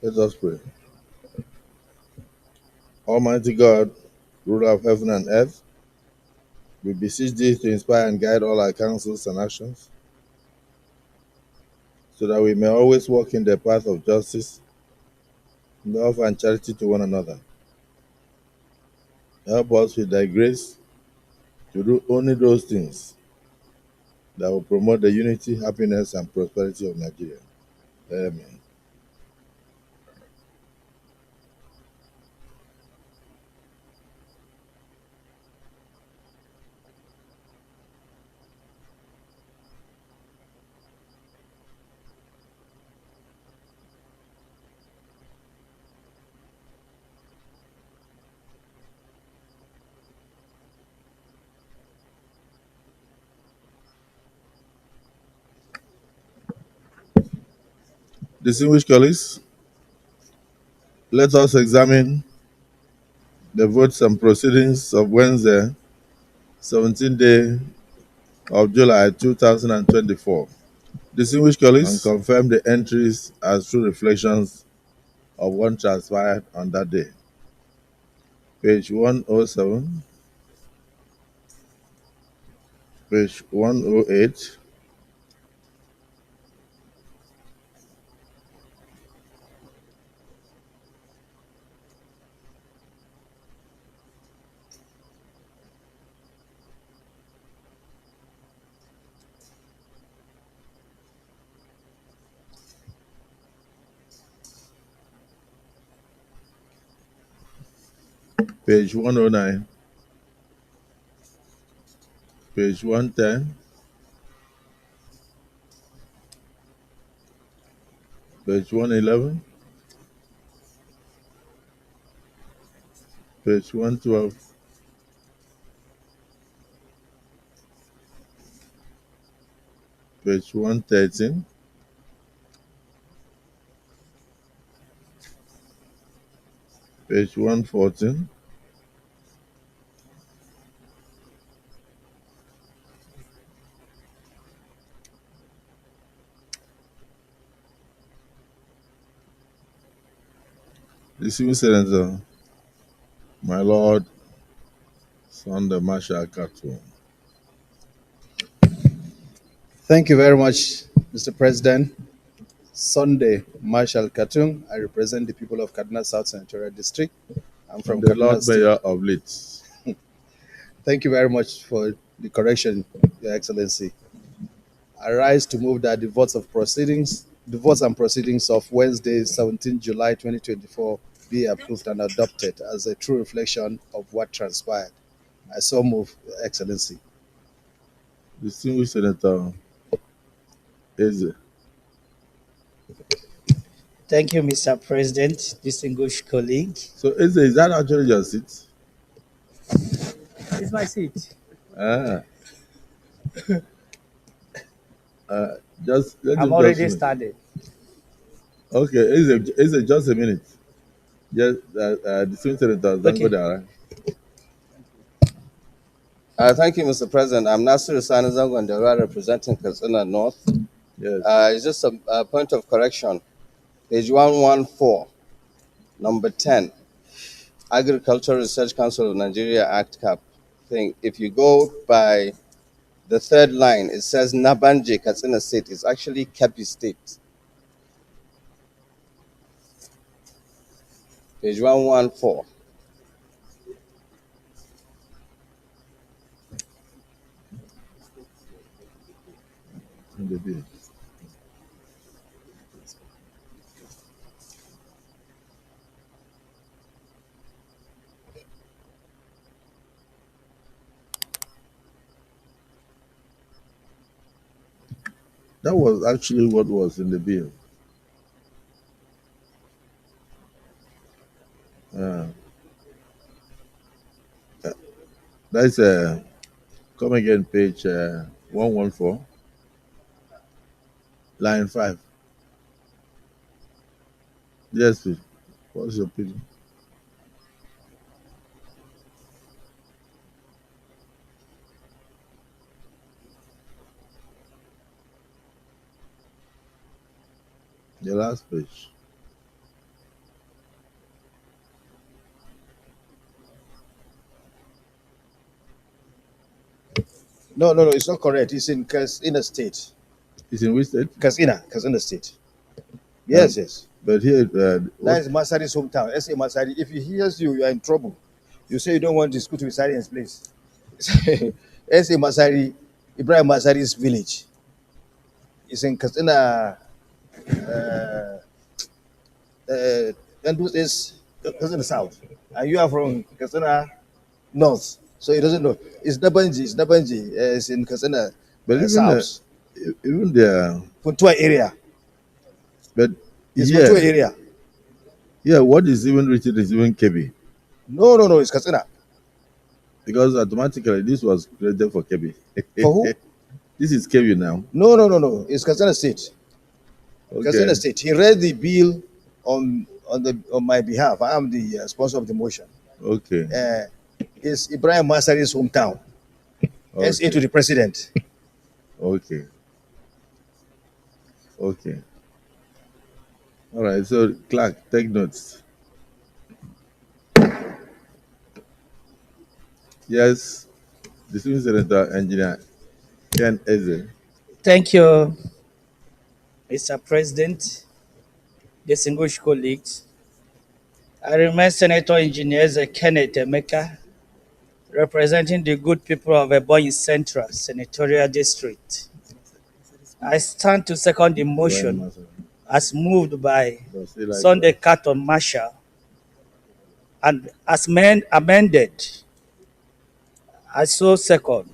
Let us pray. Almighty God, ruler of heaven and earth, we beseech thee to inspire and guide all our counsels and actions, so that we may always walk in the path of justice, love, and charity to one another. Help us with thy grace to do only those things that will promote the unity, happiness, and prosperity of Nigeria. Amen. Distinguished colleagues, let us examine the votes and proceedings of Wednesday, 17th day of July 2024. Distinguished colleagues, and confirm the entries as true reflections of what transpired on that day. Page 107, page 108, page 109, page 110, page 111, page 112, page 113, page 114, Distinguished Senator, my Lord, Sunday Marshall Kato. Thank you very much, Mr. President. Sunday Marshall Katung. I represent the people of Kaduna South Senatorial District. I'm from The Kaduna Lord State. Mayor of Leeds. Thank you very much for the correction, Your Excellency. I rise to move that the votes and proceedings of Wednesday, 17 July 2024 be approved and adopted as a true reflection of what transpired. I so move, Your Excellency. Distinguished Senator Eze. Thank you, Mr. President, distinguished colleague. So Eze, is that actually your seat? It's my seat. Ah, just let I'm him just already finish. started. Okay, Eze, just a minute. Just the Swing Senator, don't go Okay. there, right? Thank you, Mr. President. I'm Nasir Sani Zangondera, representing Katsina North. Yes. It's just a point of correction. Page 114, number 10, Agricultural Research Council of Nigeria Act Cap thing. If you go by the third line, it says Nabanje Katsina State. It's actually Kebbi State. Page 114. In the bill. That was actually what was in the bill. Uh, that's come again, page 114, line 5. Yes, please. What's your opinion? The last page. No, no, no, it's not correct. It's in Katsina State. It's in which state? Katsina State. Uh, Yes, yes. but here, That what? is Masari's hometown. S.A. Masari. If he hears you, you are in trouble. You say you don't want the school to be in his place. S.A. Masari, Ibrahim Masari's village. It's in Katsina, uh, and is Katsina South. And you are from Katsina North. So he doesn't know. It's Nabanji. It's Nabanji. It's in Katsina But South. even the Puntua area. but It's Puntua yeah, area. yeah. What is even written is even KB, No, no, no. It's Katsina. because automatically this was created for KB. For who? This is KB now. No, no, no, no. It's Katsina State. Okay, Katsina State. He read the bill on my behalf. I am the sponsor of the motion. okay, It's Ibrahim Masari's hometown. SA to okay, the president. okay, okay. All right. So Clark, take notes. Yes, distinguished Senator Engineer Ken Eze. Thank you, Mr. President, distinguished colleagues. I remain Senator Engineer Kenneth Emeka, representing the good people of Ebonyi Central Senatorial District. I stand to second the Ibrahim motion Masari. as moved by Does he like Sunday that? Carton Marshall and as amended. I so second.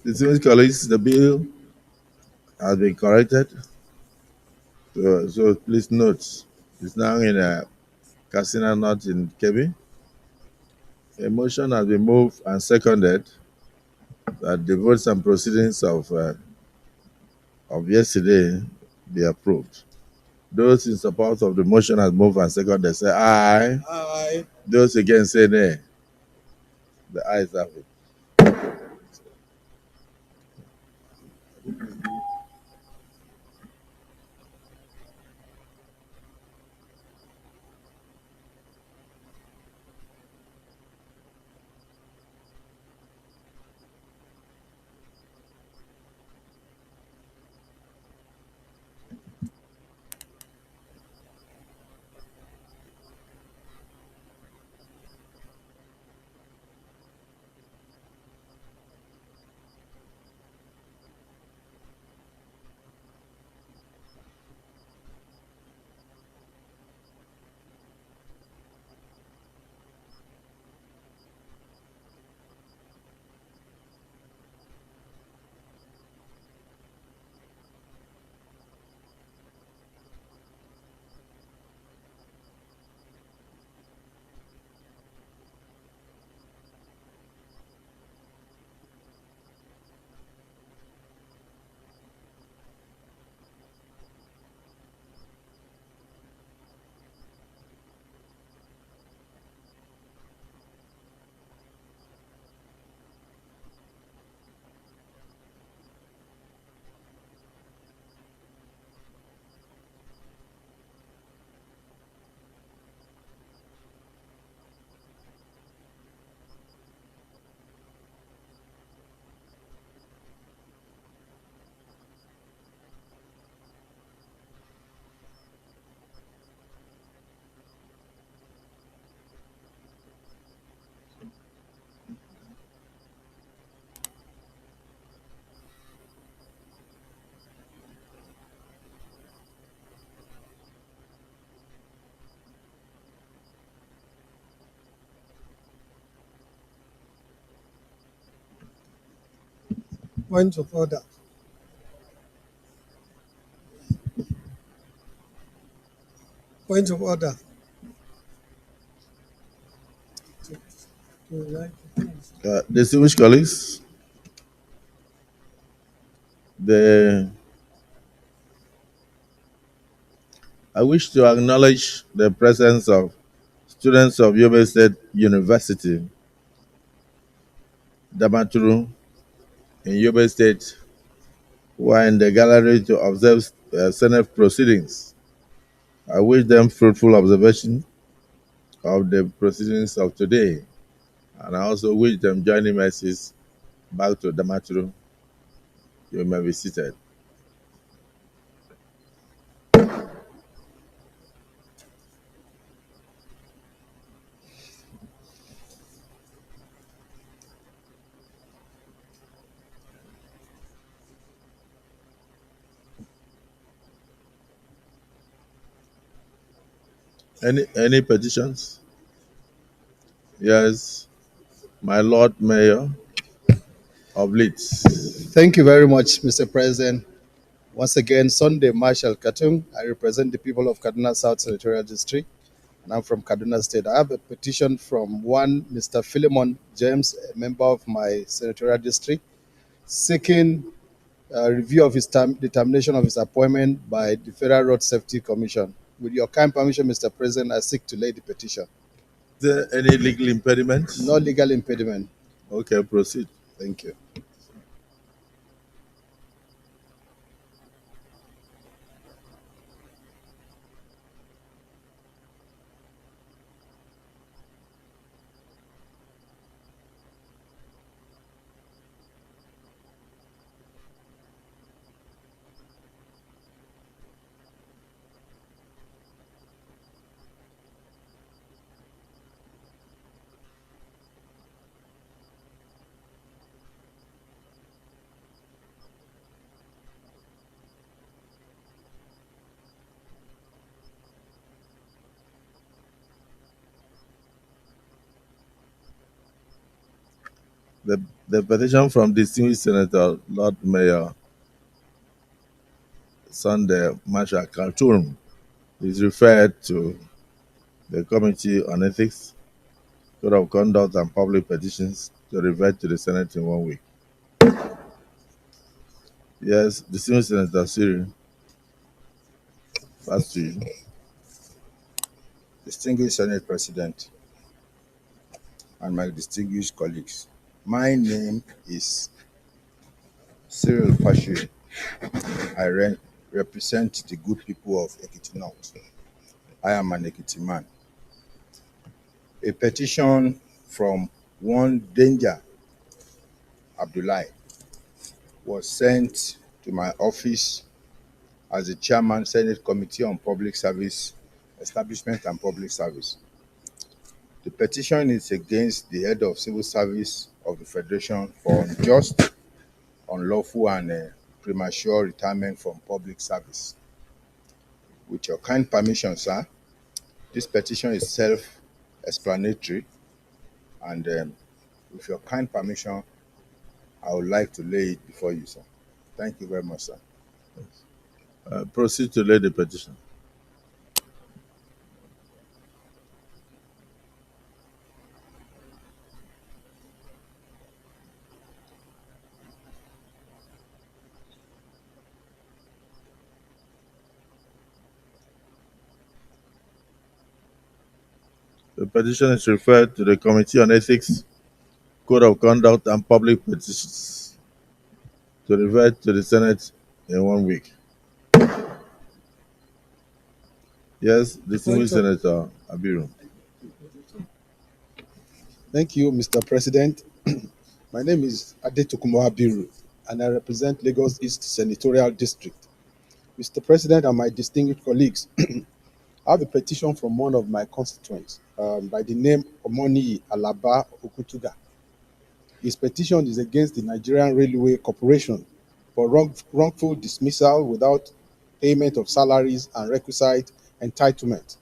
Distinguished colleagues, the bill has been corrected. So please note, it's now in Casina, not in Kebbi. A motion has been moved and seconded that the votes and proceedings of yesterday be approved. Those in support of the motion has moved and seconded say aye. Aye. Those against say nay. The ayes have it. Point of order. Point of order. Distinguished colleagues, the I wish to acknowledge the presence of students of Yobe State University, Damaturu, in Yobe State, who are in the gallery to observe Senate proceedings. I wish them fruitful observation of the proceedings of today, and I also wish them journey mercies back to Damaturu. You may be seated. Any petitions? Yes, my Lord Mayor of Leeds. Thank you very much, Mr. President. Once again, Sunday Marshall Katung. I represent the people of Kaduna South Senatorial District, and I'm from Kaduna State. I have a petition from one Mr. Philemon James, a member of my senatorial district, seeking a review of his determination of his appointment by the Federal Road Safety Commission. With your kind permission, Mr. President, I seek to lay the petition. Is there any legal impediment? No legal impediment. Okay, proceed. Thank you. The petition from distinguished Senator Lord Mayor Sunday Marshall Khartoum is referred to the Committee on Ethics, Code of Conduct, and Public Petitions to revert to the Senate in 1 week. Yes, distinguished Senator Siri, pass to you. Distinguished Senate President and my distinguished colleagues, my name is Cyril Pashu. I represent the good people of Ekiti North. I am an Ekiti man. A petition from one Danger Abdullahi was sent to my office as the chairman, Senate Committee on Public Service, Establishment and Public Service. The petition is against the head of civil service of the Federation for unjust, unlawful, and premature retirement from public service. With your kind permission, sir, this petition is self-explanatory, and with your kind permission, I would like to lay it before you, sir. Thank you very much, sir. Proceed to lay the petition. The petition is referred to the Committee on Ethics, Code of Conduct, and Public Petitions to revert to the Senate in 1 week. Yes, distinguished Senator Abiru. Thank you, Mr. President. My name is Adetokunbo Abiru, and I represent Lagos East Senatorial District. Mr. President and my distinguished colleagues, I have a petition from one of my constituents by the name Omoni Alaba Okutuga. His petition is against the Nigerian Railway Corporation for wrongful dismissal without payment of salaries and requisite entitlement.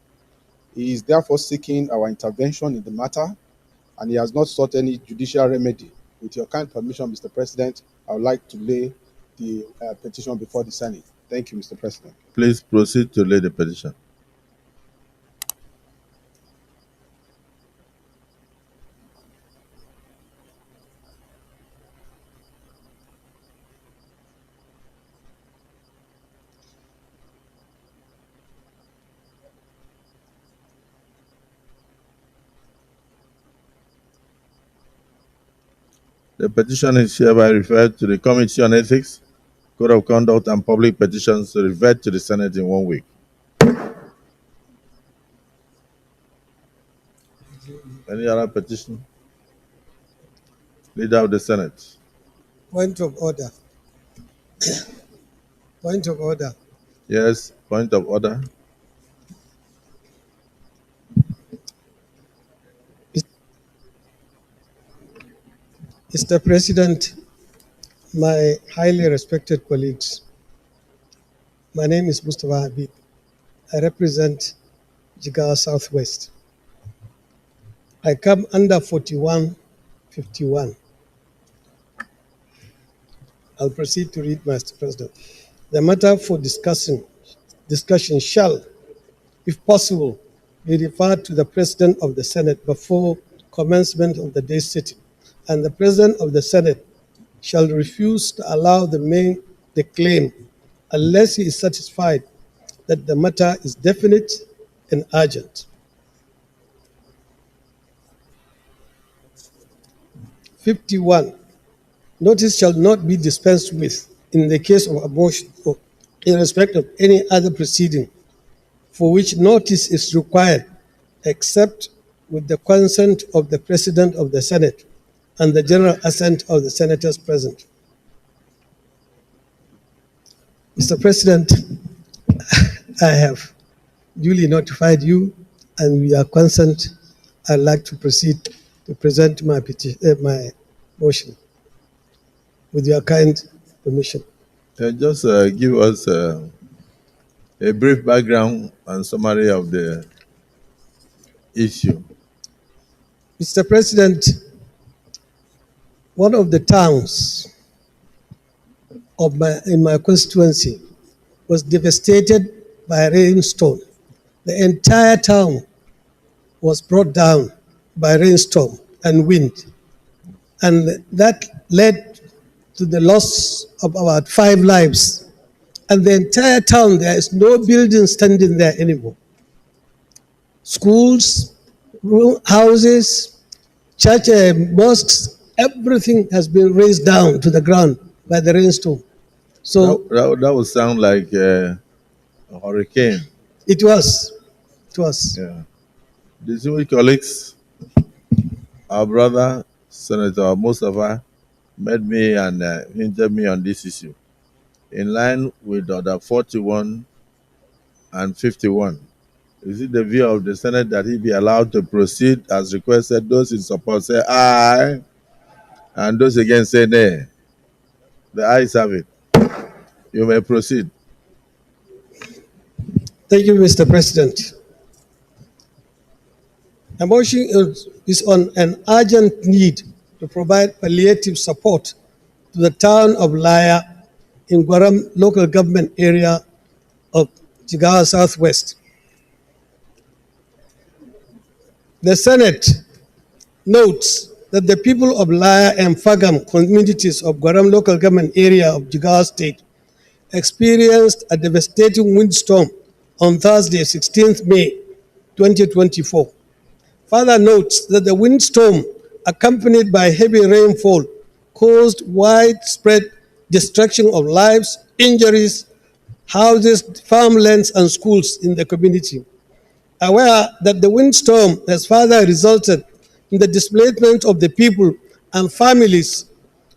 He is therefore seeking our intervention in the matter, and he has not sought any judicial remedy. With your kind permission, Mr. President, I would like to lay the petition before the Senate. Thank you, Mr. President. Please proceed to lay the petition. The petition is hereby referred to the Committee on Ethics, Code of Conduct, and Public Petitions to revert to the Senate in 1 week. Any other petition? Leader of the Senate. Point of order. Point of order. Yes, point of order. Mr. President, my highly respected colleagues, my name is Mustafa Habib. I represent Jigawa Southwest. I come under 4151. I'll proceed to read, Mr. President. The matter for discussion shall, if possible, be referred to the President of the Senate before commencement of the day's sitting, and the President of the Senate shall refuse to allow the claim unless he is satisfied that the matter is definite and urgent. 51. Notice shall not be dispensed with in the case of a motion or in respect of any other proceeding for which notice is required except with the consent of the President of the Senate and the general assent of the senators present. Mr. President, I have duly notified you, and with your consent, I'd like to proceed to present my motion. With your kind permission. Just give us a brief background and summary of the issue. Mr. President, one of the towns in my constituency was devastated by a rainstorm. The entire town was brought down by rainstorm and wind, and that led to the loss of about 5 lives. And the entire town, there is no building standing there anymore. Schools, houses, church, mosques, everything has been razed down to the ground by the rainstorm. So that would sound like a hurricane. It was. Yeah. Distinguished colleagues, our brother, Senator Mustafa, met me and hinted me on this issue. In line with Order 41 and 51, is it the view of the Senate that he be allowed to proceed as requested? Those in support say aye, and those against say nay. The ayes have it. You may proceed. Thank you, Mr. President. The motion is on an urgent need to provide palliative support to the town of Laya in Gwaram local government area of Jigawa Southwest. The Senate notes that the people of Laya and Fagam communities of Gwaram local government area of Jigawa State experienced a devastating windstorm on Thursday, 16th May 2024. Further notes that the windstorm, accompanied by heavy rainfall, caused widespread destruction of lives, injuries, houses, farmlands, and schools in the community. Aware that the windstorm has further resulted in the displacement of the people and families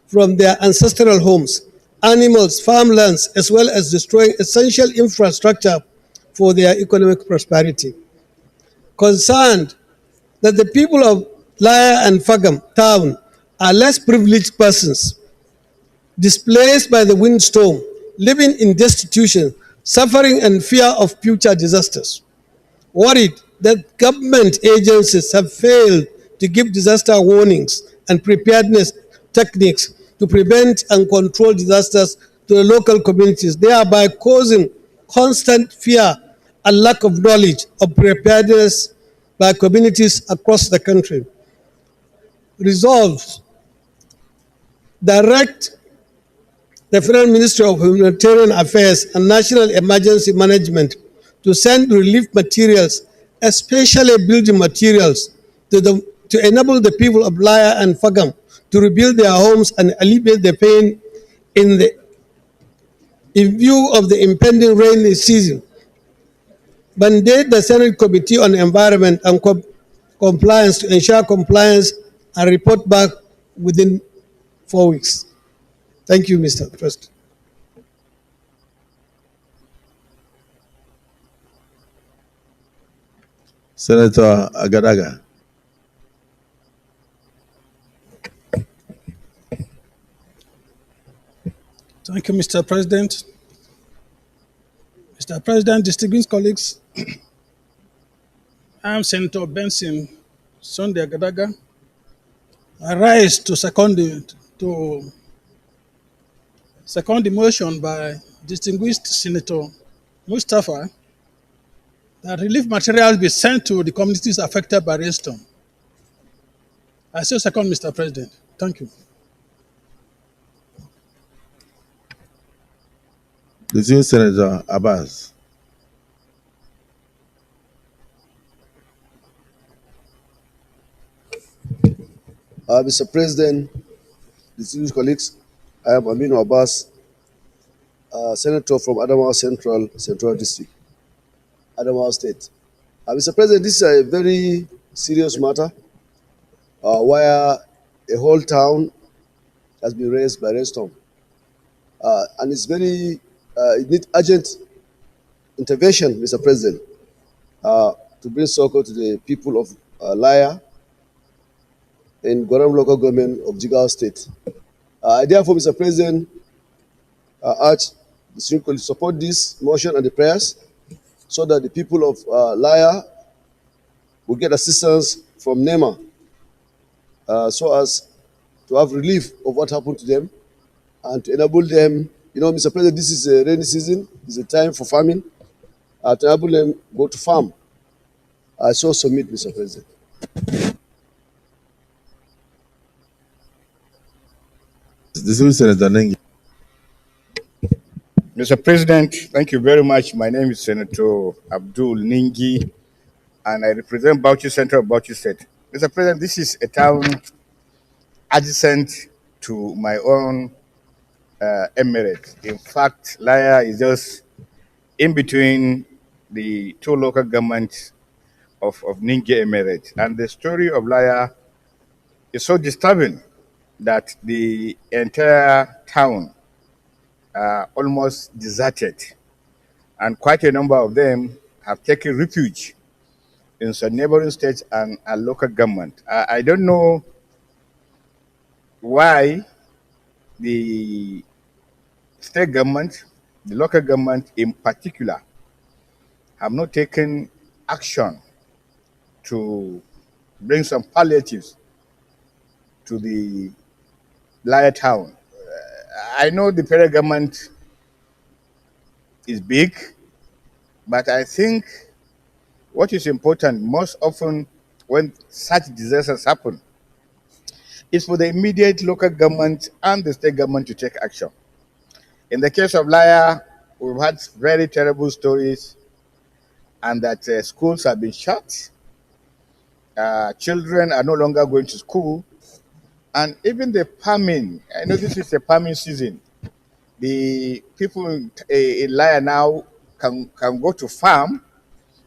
from their ancestral homes, animals, farmlands, as well as destroying essential infrastructure for their economic prosperity. Concerned that the people of Laya and Fagam town are less privileged persons, displaced by the windstorm, living in destitution, suffering and fear of future disasters. Worried that government agencies have failed to give disaster warnings and preparedness techniques to prevent and control disasters to the local communities, thereby causing constant fear and lack of knowledge of preparedness by communities across the country. Resolves, direct the Federal Ministry of Humanitarian Affairs and National Emergency Management to send relief materials, especially building materials, to enable the people of Laya and Fagam to rebuild their homes and alleviate the pain in view of the impending rainy season. Mandate the Senate Committee on Environment and Compliance to ensure compliance and report back within 4 weeks. Thank you, Mr. President. Senator Agadaga. Thank you, Mr. President. Mr. President, distinguished colleagues, I'm Senator Benson Sunday Agadaga. I rise to second the motion by distinguished Senator Mustafa that relief materials be sent to the communities affected by rainstorm. I say second, Mr. President. Thank you. Distinguished Senator Abbas. Mr. President, distinguished colleagues, I am Aminu Abbas, Senator from Adamawa Central District, Adamawa State. Mr. President, this is a very serious matter where a whole town has been raised by rainstorm. And it's very, it needs urgent intervention, Mr. President, to bring succor to the people of Laya in Gwaram local government of Jigawa State. I therefore, Mr. President, urge the Supreme Court to support this motion and the prayers so that the people of Laya will get assistance from NEMA so as to have relief of what happened to them and to enable them, Mr. President, this is a rainy season, it's a time for farming, to enable them go to farm. I so submit, Mr. President. Distinguished Senator Nengi. Mr. President, thank you very much. My name is Senator Abdul Ningi, and I represent Bauchi Central of Bauchi State. Mr. President, this is a town adjacent to my own emirate. In fact, Laya is just in between the two local governments of Ningi Emirate. And the story of Laya is so disturbing that the entire town almost deserted. And quite a number of them have taken refuge in some neighboring states and a local government. I don't know why the state government, the local government in particular, have not taken action to bring some palliatives to the Laya town. I know the federal government is big, but I think what is important most often when such disasters happen is for the immediate local government and the state government to take action. In the case of Laya, we've had very terrible stories, and that schools have been shut, children are no longer going to school, and even the farming. I know this is a farming season. The people in Laya now can go to farm,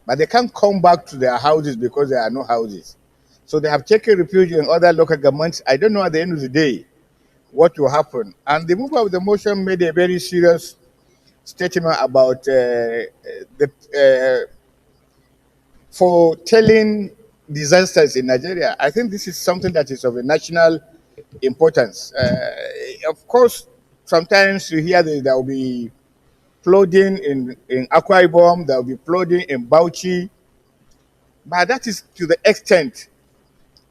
but they can't come back to their houses because there are no houses. So they have taken refuge in other local governments. I don't know at the end of the day what will happen. And the mover of the motion made a very serious statement about foretelling disasters in Nigeria. I think this is something that is of a national importance. Of course, sometimes you hear that there will be flooding in Akwa Ibom, there will be flooding in Bauchi, but that is to the extent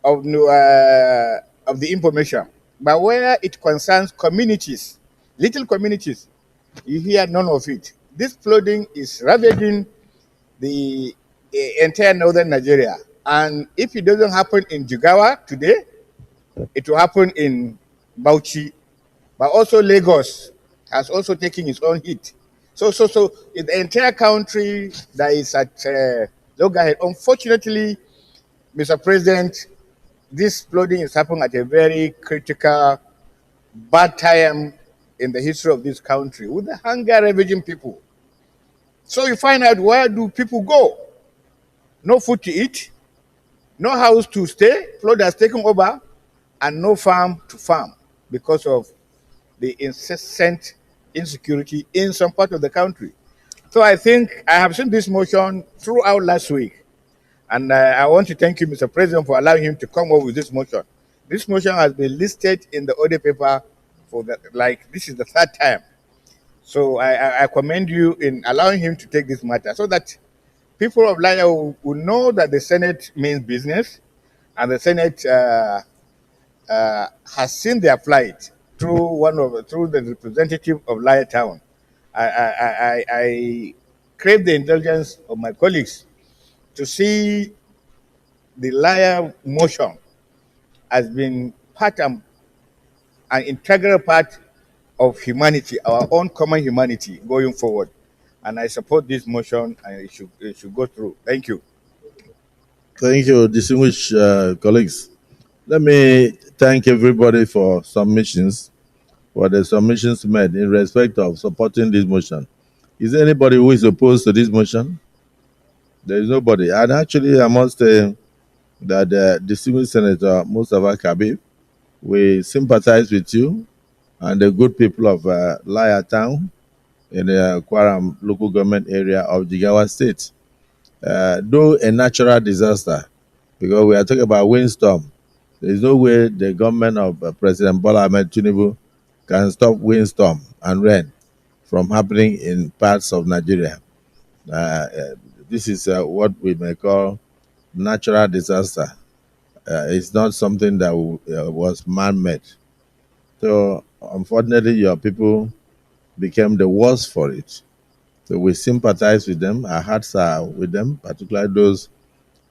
of the information. But where it concerns communities, little communities, you hear none of it. This flooding is ravaging the entire northern Nigeria. And if it doesn't happen in Jigawa today, it will happen in Bauchi. But also Lagos has also taken its own hit. So in the entire country that is at loggerhead. Unfortunately, Mr. President, this flooding is happening at a very critical, bad time in the history of this country with the hunger ravaging people. So you find out, where do people go? No food to eat, no house to stay, flood has taken over, and no farm to farm because of the incessant insecurity in some part of the country. So I think I have seen this motion throughout last week. And I want to thank you, Mr. President, for allowing him to come up with this motion. This motion has been listed in the audit paper for this is the third time. So I commend you in allowing him to take this matter so that people of Laya will know that the Senate means business and the Senate has seen their plight through the representative of Laya Town. I crave the indulgence of my colleagues to see the Laya motion as being part and an integral part of humanity, our own common humanity going forward. And I support this motion and it should go through. Thank you. Thank you, distinguished colleagues. Let me thank everybody for submissions, for the submissions made in respect of supporting this motion. Is there anybody who is opposed to this motion? There is nobody. And actually, I must say that distinguished Senator Mustafa Kabib, we sympathize with you and the good people of Laya Town in the Kwaram local government area of Jigawa State. Though a natural disaster, because we are talking about windstorm, there is no way the government of President Bola Ahmed Tinubu can stop windstorm and rain from happening in parts of Nigeria. This is what we may call natural disaster. It's not something that was man-made. So unfortunately, your people became the worst for it. So we sympathize with them. Our hearts are with them, particularly those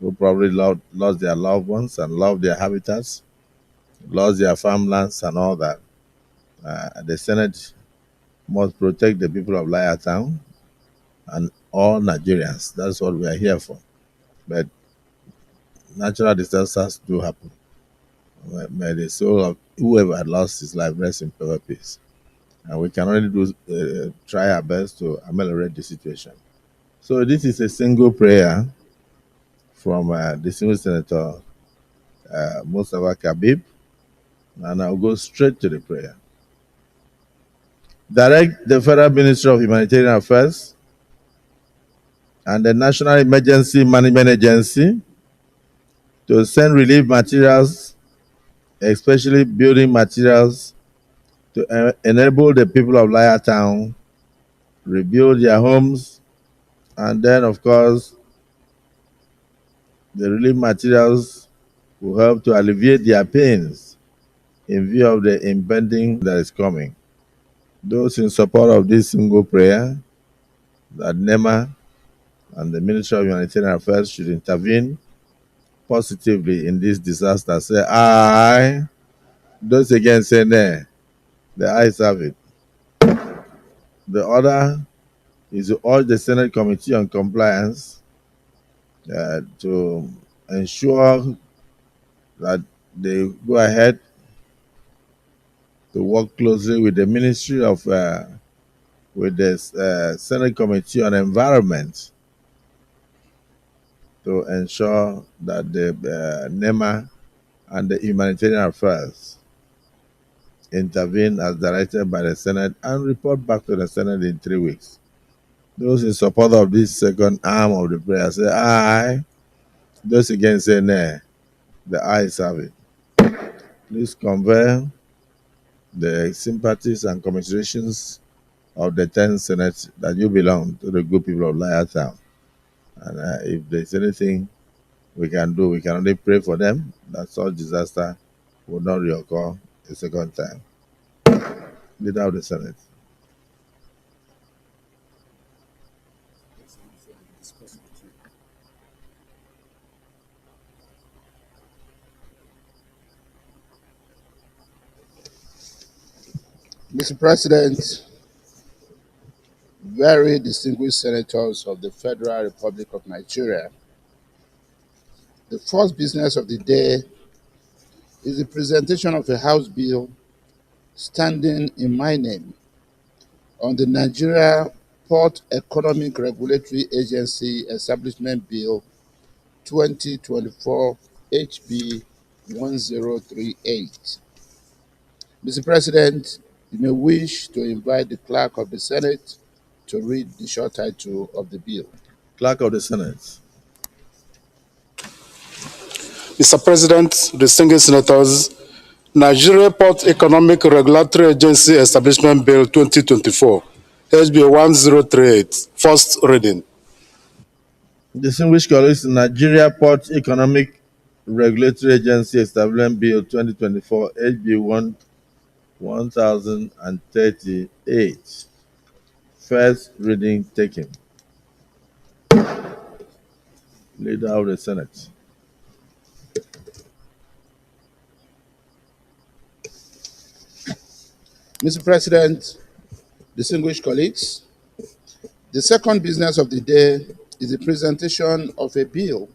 who probably lost their loved ones and lost their habitats, lost their farmlands and all that. The Senate must protect the people of Laya Town and all Nigerians. That's what we are here for. But natural disasters do happen. May the soul of whoever had lost his life rest in perfect peace. And we can only try our best to ameliorate the situation. So this is a single prayer from distinguished Senator Mustafa Kabib, and I'll go straight to the prayer. Direct the Federal Ministry of Humanitarian Affairs and the National Emergency Management Agency to send relief materials, especially building materials, to enable the people of Laya Town rebuild their homes, and then, of course, the relief materials will help to alleviate their pains in view of the impending that is coming. Those in support of this single prayer, that NEMA and the Ministry of Humanitarian Affairs should intervene positively in this disaster, say aye. Those against say nay. The ayes have it. The order is to urge the Senate Committee on Compliance to ensure that they go ahead to work closely with the Ministry of, with the Senate Committee on Environment to ensure that the NEMA and the Humanitarian Affairs intervene as directed by the Senate and report back to the Senate in 3 weeks. Those in support of this second arm of the prayer say aye. Those against say nay. The ayes have it. Please convey the sympathies and commiserations of the 10 Senate that you belong to the good people of Laya Town. And if there's anything we can do, we can only pray for them that such disaster will not reoccur a second time. Leader of the Senate. Mr. President, very distinguished senators of the Federal Republic of Nigeria, the first business of the day is the presentation of a House bill standing in my name on the Nigeria Port Economic Regulatory Agency Establishment Bill 2024 HB 1038. Mr. President, you may wish to invite the clerk of the Senate to read the short title of the bill. Clerk of the Senate. Mr. President, distinguished senators, Nigeria Port Economic Regulatory Agency Establishment Bill 2024, HB 1038, first reading. Distinguished colleagues, Nigeria Port Economic Regulatory Agency Establishment Bill 2024, HB 1038. First reading taken. Leader of the Senate. Mr. President, distinguished colleagues, the second business of the day is the presentation of a bill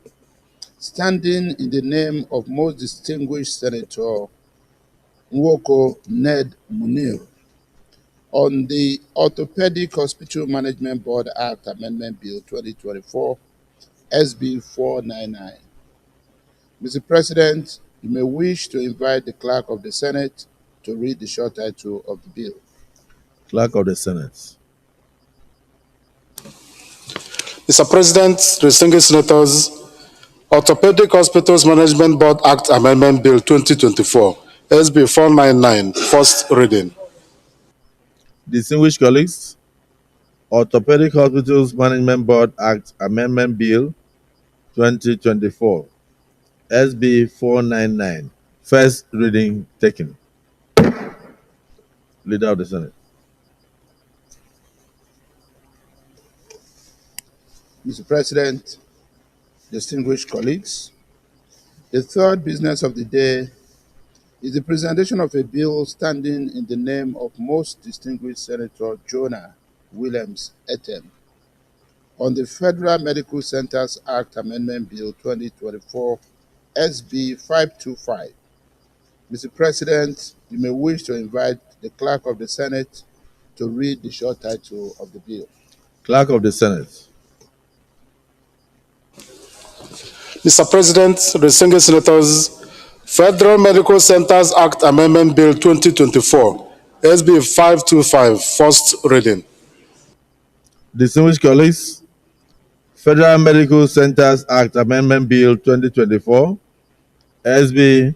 standing in the name of most distinguished Senator Nwoko Ned Munir on the Orthopedic Hospital Management Board Act Amendment Bill 2024, SB 499. Mr. President, you may wish to invite the Clerk of the Senate to read the short title of the bill. Clerk of the Senate. Mr. President, distinguished senators, Orthopedic Hospitals Management Board Act Amendment Bill 2024, SB 499, first reading. Distinguished colleagues, Orthopedic Hospitals Management Board Act Amendment Bill 2024, SB 499, first reading taken. Leader of the Senate. Mr. President, distinguished colleagues, the third business of the day is the presentation of a bill standing in the name of most distinguished Senator Jonah Williams Etem on the Federal Medical Centers Act Amendment Bill 2024, SB 525. Mr. President, you may wish to invite the Clerk of the Senate to read the short title of the bill. Clerk of the Senate. Mr. President, distinguished senators, Federal Medical Centers Act Amendment Bill 2024, SB 525, first reading. Distinguished colleagues, Federal Medical Centers Act Amendment Bill 2024, SB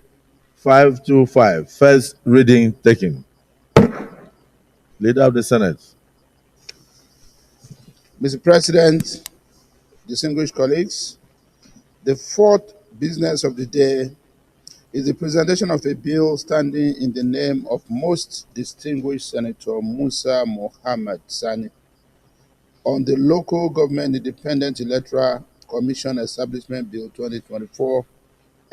525, first reading taken. Leader of the Senate. Mr. President, distinguished colleagues, the fourth business of the day is the presentation of a bill standing in the name of most distinguished Senator Musa Mohammed Sani on the Local Government Independent Electoral Commission Establishment Bill 2024,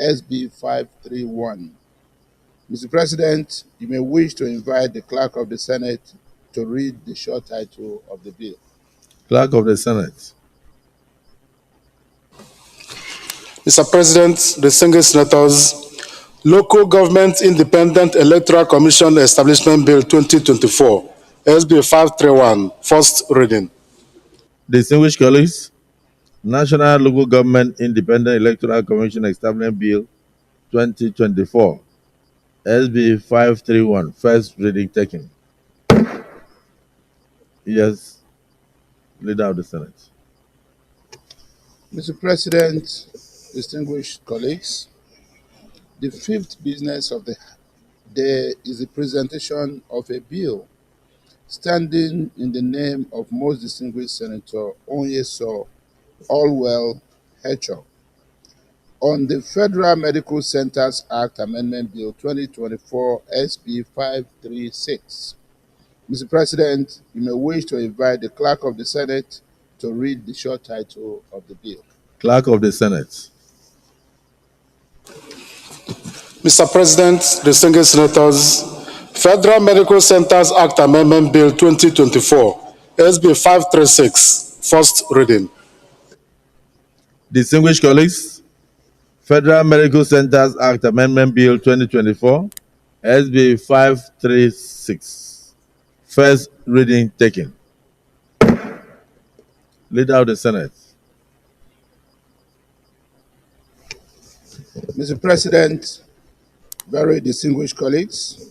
SB 531. Mr. President, you may wish to invite the Clerk of the Senate to read the short title of the bill. Clerk of the Senate. Mr. President, distinguished senators, Local Government Independent Electoral Commission Establishment Bill 2024, SB 531, first reading. Distinguished colleagues, National Local Government Independent Electoral Commission Establishment Bill 2024, SB 531, first reading taken. Yes, Leader of the Senate. Mr. President, distinguished colleagues, the fifth business of the day is the presentation of a bill standing in the name of most distinguished Senator Onyeso Allwell Hecho on the Federal Medical Centers Act Amendment Bill 2024, SB 536. Mr. President, you may wish to invite the Clerk of the Senate to read the short title of the bill. Clerk of the Senate. Mr. President, distinguished senators, Federal Medical Centers Act Amendment Bill 2024, SB 536, first reading. Distinguished colleagues, Federal Medical Centers Act Amendment Bill 2024, SB 536, first reading taken. Leader of the Senate. Mr. President, very distinguished colleagues,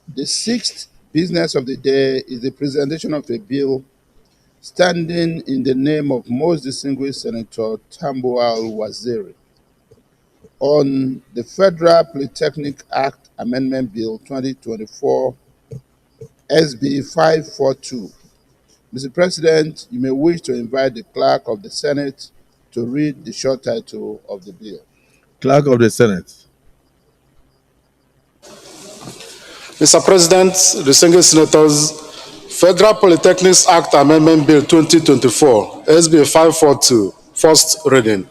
the sixth business of the day is the presentation of a bill standing in the name of most distinguished Senator Tambuwal Waziri on the Federal Polytechnic Act Amendment Bill 2024 SB 542. Mr. President, you may wish to invite the Clerk of the Senate to read the short title of the bill. Clerk of the Senate. Mr. President, distinguished senators, Federal Polytechnics Act Amendment Bill 2024, SB 542, first reading.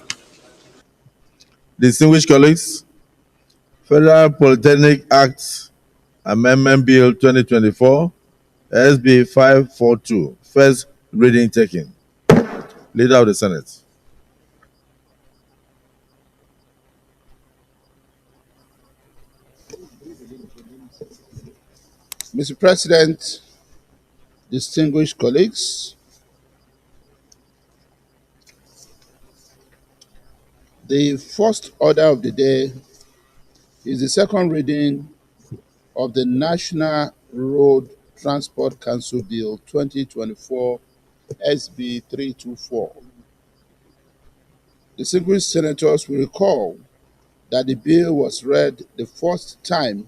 Distinguished colleagues, Federal Polytechnic Act Amendment Bill 2024, SB 542, first reading taken. Leader of the Senate. Mr. President, distinguished colleagues, the first order of the day is the second reading of the National Road Transport Council Bill 2024 SB 324. Distinguished senators will recall that the bill was read the first time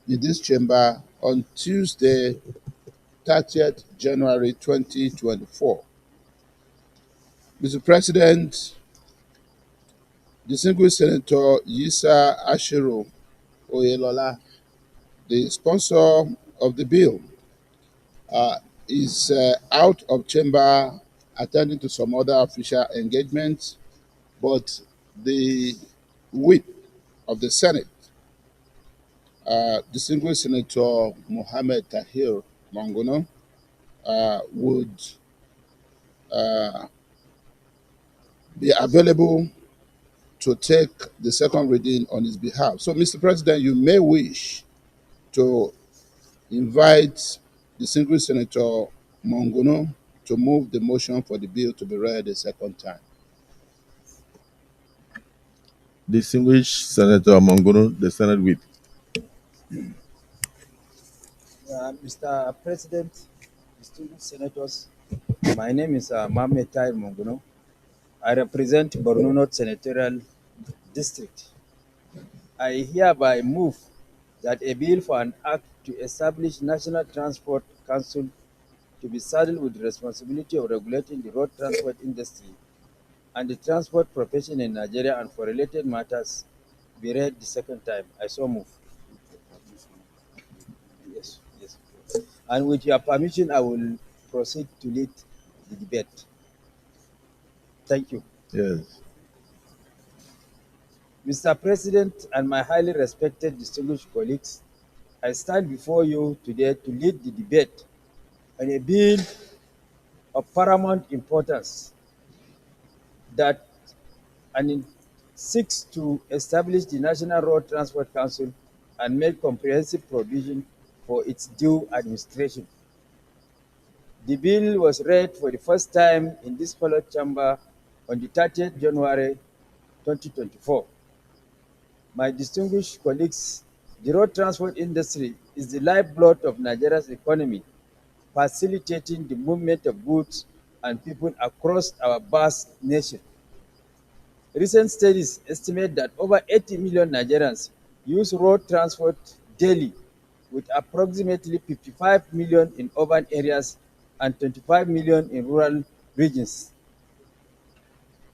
in this chamber on Tuesday, 30th January 2024. Mr. President, distinguished Senator Yisa Ashiru Oyelola, the sponsor of the bill, is out of chamber attending to some other official engagements, but the whip of the Senate, distinguished Senator Mohammed Tahir Mongono, would be available to take the second reading on his behalf. So, Mr. President, you may wish to invite distinguished Senator Mongono to move the motion for the bill to be read a second time. Distinguished Senator Mongono, the Senate Whip. Mr. President, distinguished senators, my name is Mohammed Tahir Mongono. I represent Borno North Senatorial District. I hereby move that a bill for an act to establish National Transport Council to be saddled with the responsibility of regulating the road transport industry and the transport profession in Nigeria and for related matters be read the second time. I so move. Yes. And with your permission, I will proceed to lead the debate. Thank you. Yes. Mr. President and my highly respected distinguished colleagues, I stand before you today to lead the debate on a bill of paramount importance that seeks to establish the National Road Transport Council and make comprehensive provision for its due administration. The bill was read for the first time in this followed chamber on the 30th January 2024. My distinguished colleagues, the road transport industry is the lifeblood of Nigeria's economy, facilitating the movement of goods and people across our vast nation. Recent studies estimate that over 80 million Nigerians use road transport daily, with approximately 55 million in urban areas and 25 million in rural regions.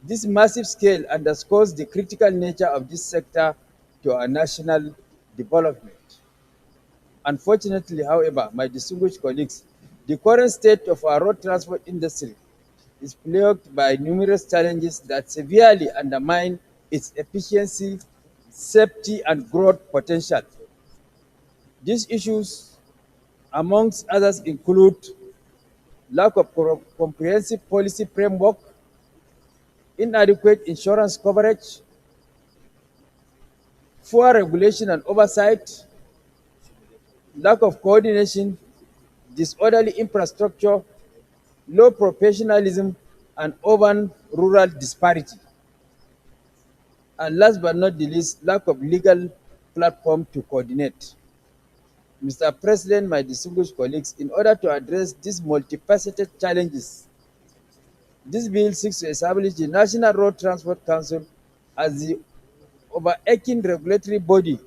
This massive scale underscores the critical nature of this sector to our national development. Unfortunately, however, my distinguished colleagues, the current state of our road transport industry is plagued by numerous challenges that severely undermine its efficiency, safety, and growth potential. These issues, amongst others, include lack of comprehensive policy framework, inadequate insurance coverage, poor regulation and oversight, lack of coordination, disorderly infrastructure, low professionalism, and urban-rural disparity. And last but not the least, lack of legal platform to coordinate. Mr. President, my distinguished colleagues, in order to address these multifaceted challenges, this bill seeks to establish the National Road Transport Council as the overarching regulatory body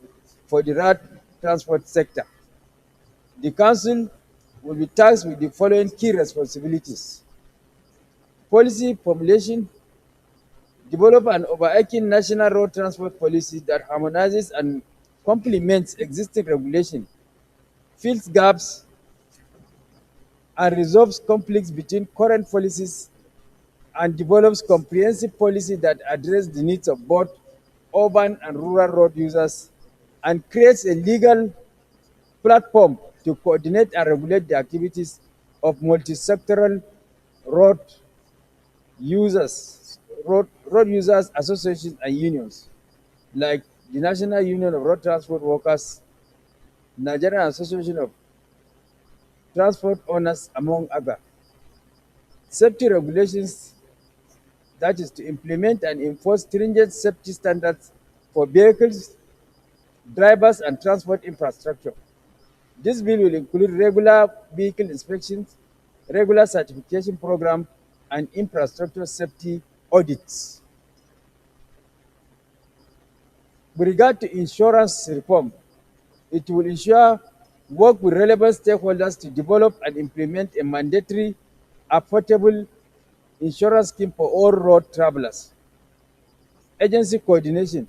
for the road transport sector. The council will be tasked with the following key responsibilities: policy formulation, develop an overarching national road transport policy that harmonizes and complements existing regulation, fills gaps, and resolves conflicts between current policies, and develops comprehensive policy that address the needs of both urban and rural road users, and creates a legal platform to coordinate and regulate the activities of multi-sectoral road road users associations and unions like the National Union of Road Transport Workers, Nigerian Association of Transport Owners, among others. Safety regulations, that is to implement and enforce stringent safety standards for vehicles, drivers, and transport infrastructure. This bill will include regular vehicle inspections, regular certification program, and infrastructure safety audits. With regard to insurance reform, it will ensure work with relevant stakeholders to develop and implement a mandatory, affordable insurance scheme for all road travelers. Agency coordination,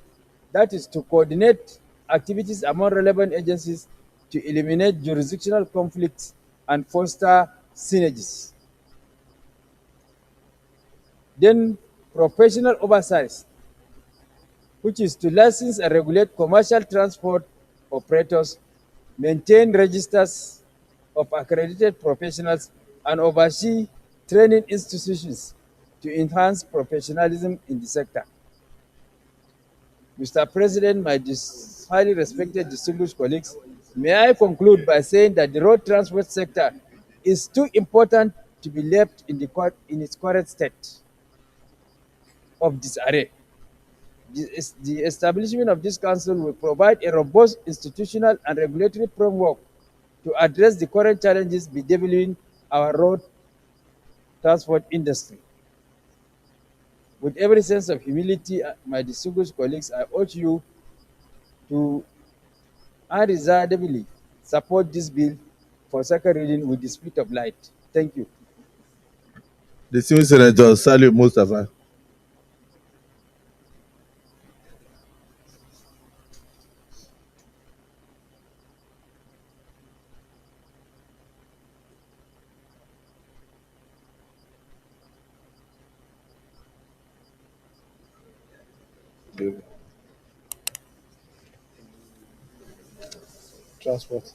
that is to coordinate activities among relevant agencies to eliminate jurisdictional conflicts and foster synergies. Then professional oversight, which is to license and regulate commercial transport operators, maintain registers of accredited professionals, and oversee training institutions to enhance professionalism in the sector. Mr. President, my highly respected distinguished colleagues, may I conclude by saying that the road transport sector is too important to be left in its current state of disarray. The establishment of this council will provide a robust institutional and regulatory framework to address the current challenges bedeviling our road transport industry. With every sense of humility, my distinguished colleagues, I urge you to unreservedly support this bill for second reading with the spirit of light. Thank you. Distinguished Senator Salih Mustafa. Transport.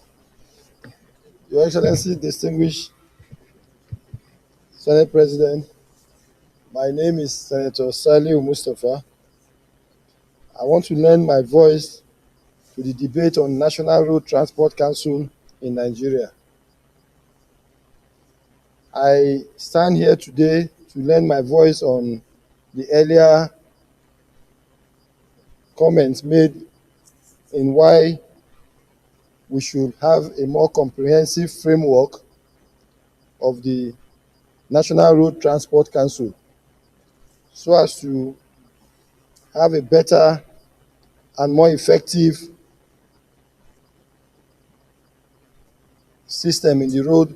Your Excellency, distinguished Senate President, my name is Senator Salih Mustafa. I want to lend my voice to the debate on National Road Transport Council in Nigeria. I stand here today to lend my voice on the earlier comments made in why we should have a more comprehensive framework of the National Road Transport Council so as to have a better and more effective system in the road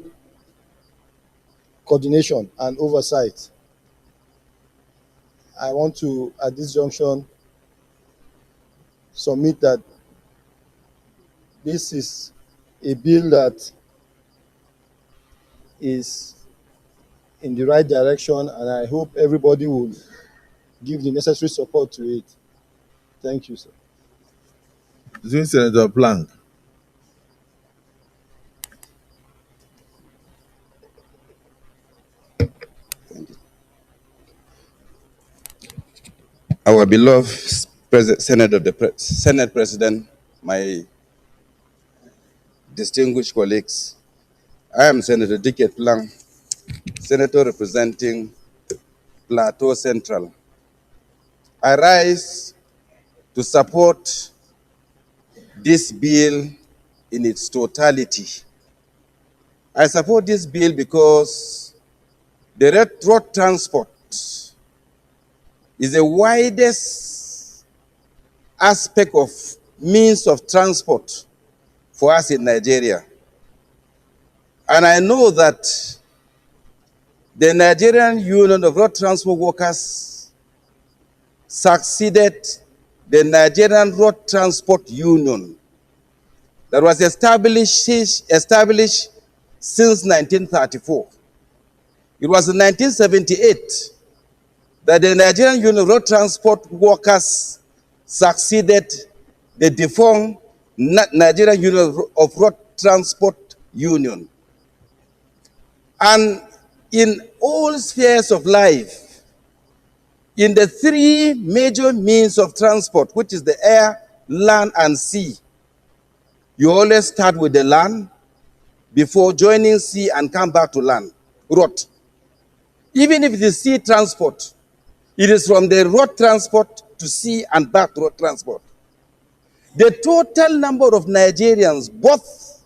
coordination and oversight. I want to, at this junction, submit that this is a bill that is in the right direction, and I hope everybody will give the necessary support to it. Thank you, sir. Distinguished Senator Plank. Our beloved Senate President, my distinguished colleagues, I am Senator Dicket Plank, Senator representing Plateau Central. I rise to support this bill in its totality. I support this bill because the road transport is the widest aspect of means of transport for us in Nigeria. And I know that the Nigerian Union of Road Transport Workers succeeded the Nigerian Road Transport Union that was established since 1934. It was in 1978 that the Nigerian Union of Road Transport Workers succeeded the defunct Nigerian Union of Road Transport Union. And in all spheres of life, in the three major means of transport, which is the air, land, and sea, you always start with the land before joining sea and come back to land, road. Even if it is sea transport, it is from the road transport to sea and back to road transport. The total number of Nigerians, both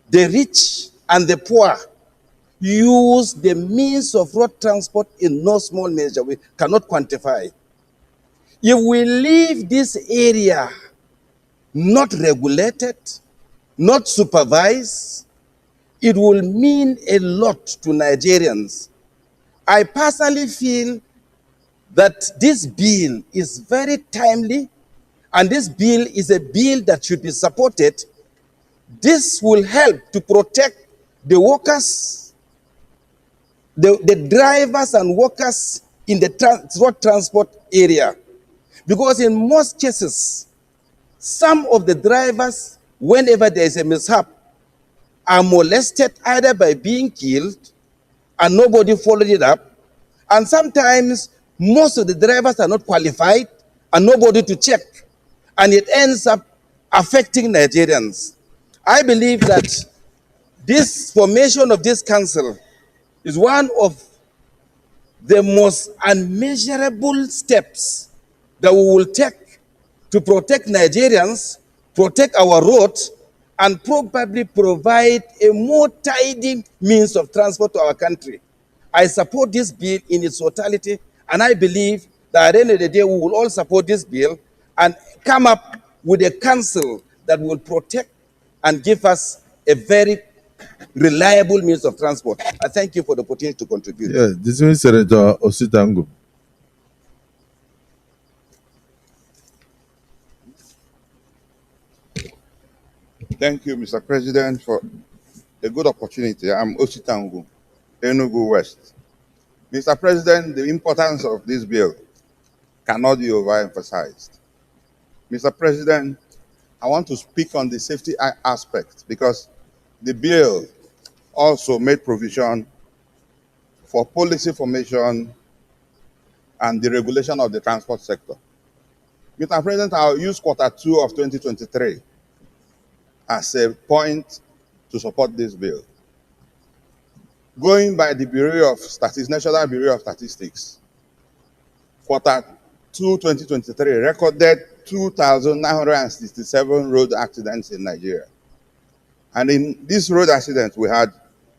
the rich and the poor, use the means of road transport in no small measure. We cannot quantify. If we leave this area not regulated, not supervised, it will mean a lot to Nigerians. I personally feel that this bill is very timely, and this bill is a bill that should be supported. This will help to protect the workers, the drivers and workers in the road transport area. Because in most cases, some of the drivers, whenever there is a mishap, are molested either by being killed and nobody followed it up. And sometimes most of the drivers are not qualified and nobody to check. And it ends up affecting Nigerians. I believe that this formation of this council is one of the most unmeasurable steps that we will take to protect Nigerians, protect our roads, and probably provide a more tidy means of transport to our country. I support this bill in its totality, and I believe that at the end of the day, we will all support this bill and come up with a council that will protect and give us a very reliable means of transport. I thank you for the opportunity to contribute. Yes, distinguished Senator Ositangu. Thank you, Mr. President, for a good opportunity. I'm Ositangu, Enugu West. Mr. President, the importance of this bill cannot be overemphasized. Mr. President, I want to speak on the safety aspect because the bill also made provision for policy formation and the regulation of the transport sector. Mr. President, I'll use Q2 of 2023 as a point to support this bill. Going by the Bureau of Statistics, National Bureau of Statistics, Q2 2023 recorded 2,967 road accidents in Nigeria. And in these road accidents, we had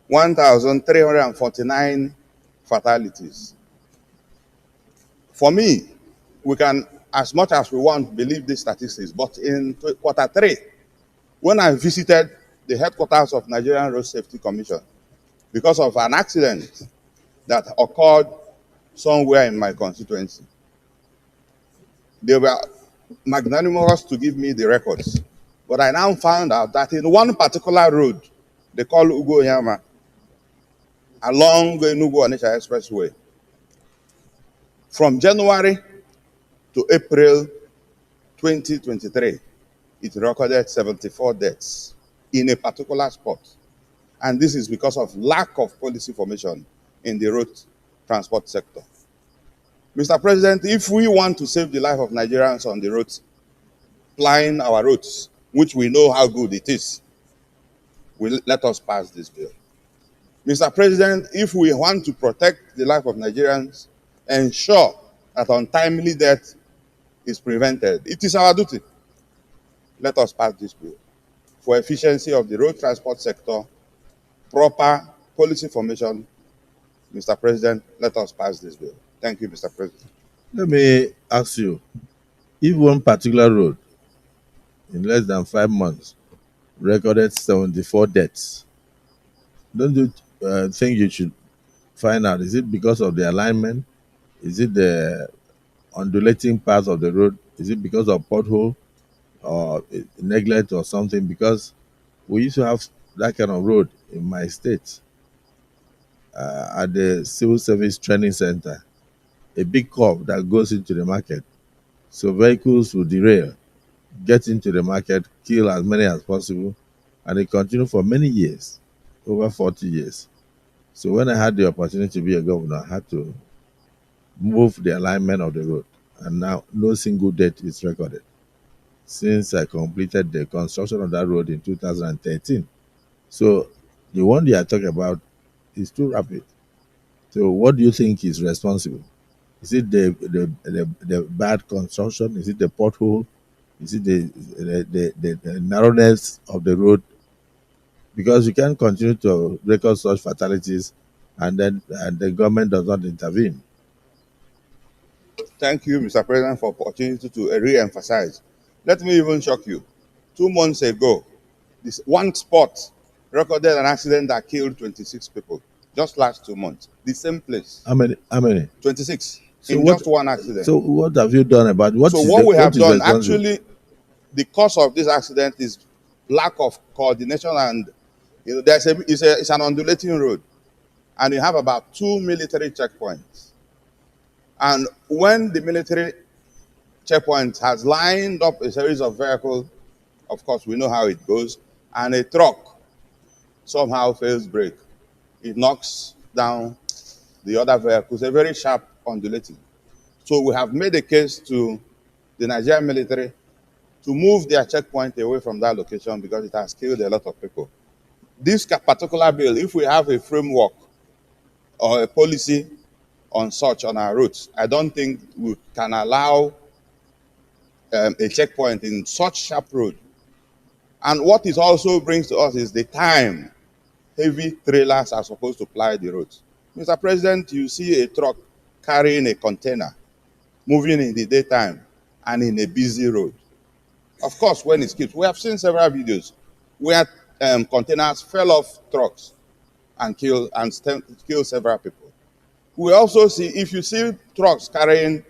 1,349 fatalities. For me, we can, as much as we want, believe these statistics, but in Q3, when I visited the headquarters of Nigerian Road Safety Commission, because of an accident that occurred somewhere in my constituency, they were magnanimous to give me the records. But I now found out that in one particular road, they call Ugoyama, along the Enugu-Onitsha Expressway, from January to April 2023, it recorded 74 deaths in a particular spot. And this is because of lack of policy formation in the road transport sector. Mr. President, if we want to save the life of Nigerians on the roads, plying our roads, which we know how good it is, let us pass this bill. Mr. President, if we want to protect the life of Nigerians, ensure that untimely death is prevented. It is our duty. Let us pass this bill. for efficiency of the road transport sector, proper policy formation. Mr. President, let us pass this bill. Thank you, Mr. President. Let me ask you, if one particular road in less than 5 months recorded 74 deaths, don't you think you should find out, is it because of the alignment? Is it the undulating part of the road? Is it because of pothole or neglect or something? Because we used to have that kind of road in my state at the Civil Service Training Center, a big curve that goes into the market. So vehicles will derail, get into the market, kill as many as possible, and it continued for many years, over 40 years. So when I had the opportunity to be a governor, I had to move the alignment of the road, and now no single death is recorded since I completed the construction of that road in 2013. So the one they are talking about is too rapid. So what do you think is responsible? Is it the bad construction? Is it the pothole? Is it the narrowness of the road? Because you can't continue to record such fatalities and then the government does not intervene. Thank you, Mr. President, for opportunity to re-emphasize. Let me even shock you. 2 months ago, this one spot recorded an accident that killed 26 people. Just last 2 months. The same place. How many? 26. So in just one accident. So what have you done about what? So what we have done, actually, the cause of this accident is lack of coordination, and it's an undulating road, and you have about 2 military checkpoints. And when the military checkpoint has lined up a series of vehicles, of course we know how it goes, and a truck somehow fails brake, it knocks down the other vehicles, a very sharp undulating. So we have made a case to the Nigerian military to move their checkpoint away from that location because it has killed a lot of people. This particular bill, if we have a framework or a policy on such on our routes, I don't think we can allow a checkpoint in such sharp road. And what it also brings to us is the time heavy trailers are supposed to ply the roads. Mr. President, you see a truck carrying a container moving in the daytime and in a busy road. Of course, when it skips, we have seen several videos where containers fell off trucks and kill several people. We also see, if you see trucks carrying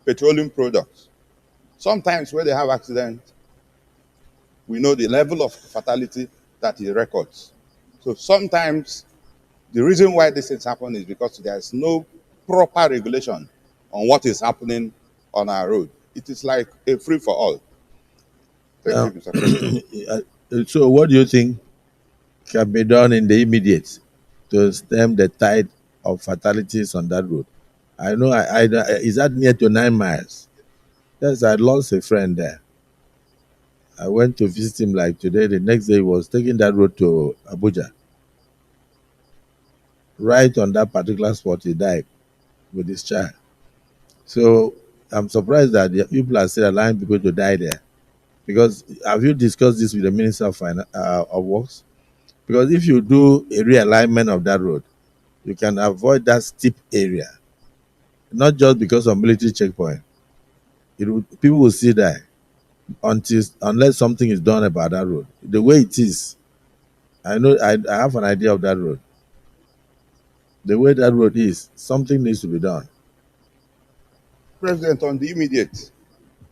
petroleum products, sometimes when they have accidents, we know the level of fatality that it records. So sometimes the reason why these things happen is because there is no proper regulation on what is happening on our road. It is like a free-for-all. Thank you, Mr. President. So what do you think can be done in the immediate to stem the tide of fatalities on that road? I know, is that near to 9 miles? Yes, I lost a friend there. I went to visit him like today. The next day he was taking that road to Abuja. Right on that particular spot, he died with his child. So I'm surprised that the people are still allowing people to die there. Because have you discussed this with the Minister of Works? Because if you do a realignment of that road, you can avoid that steep area. Not just because of military checkpoint. People will still die unless something is done about that road. The way it is, I know I have an idea of that road. The way that road is, something needs to be done. President, on the immediate,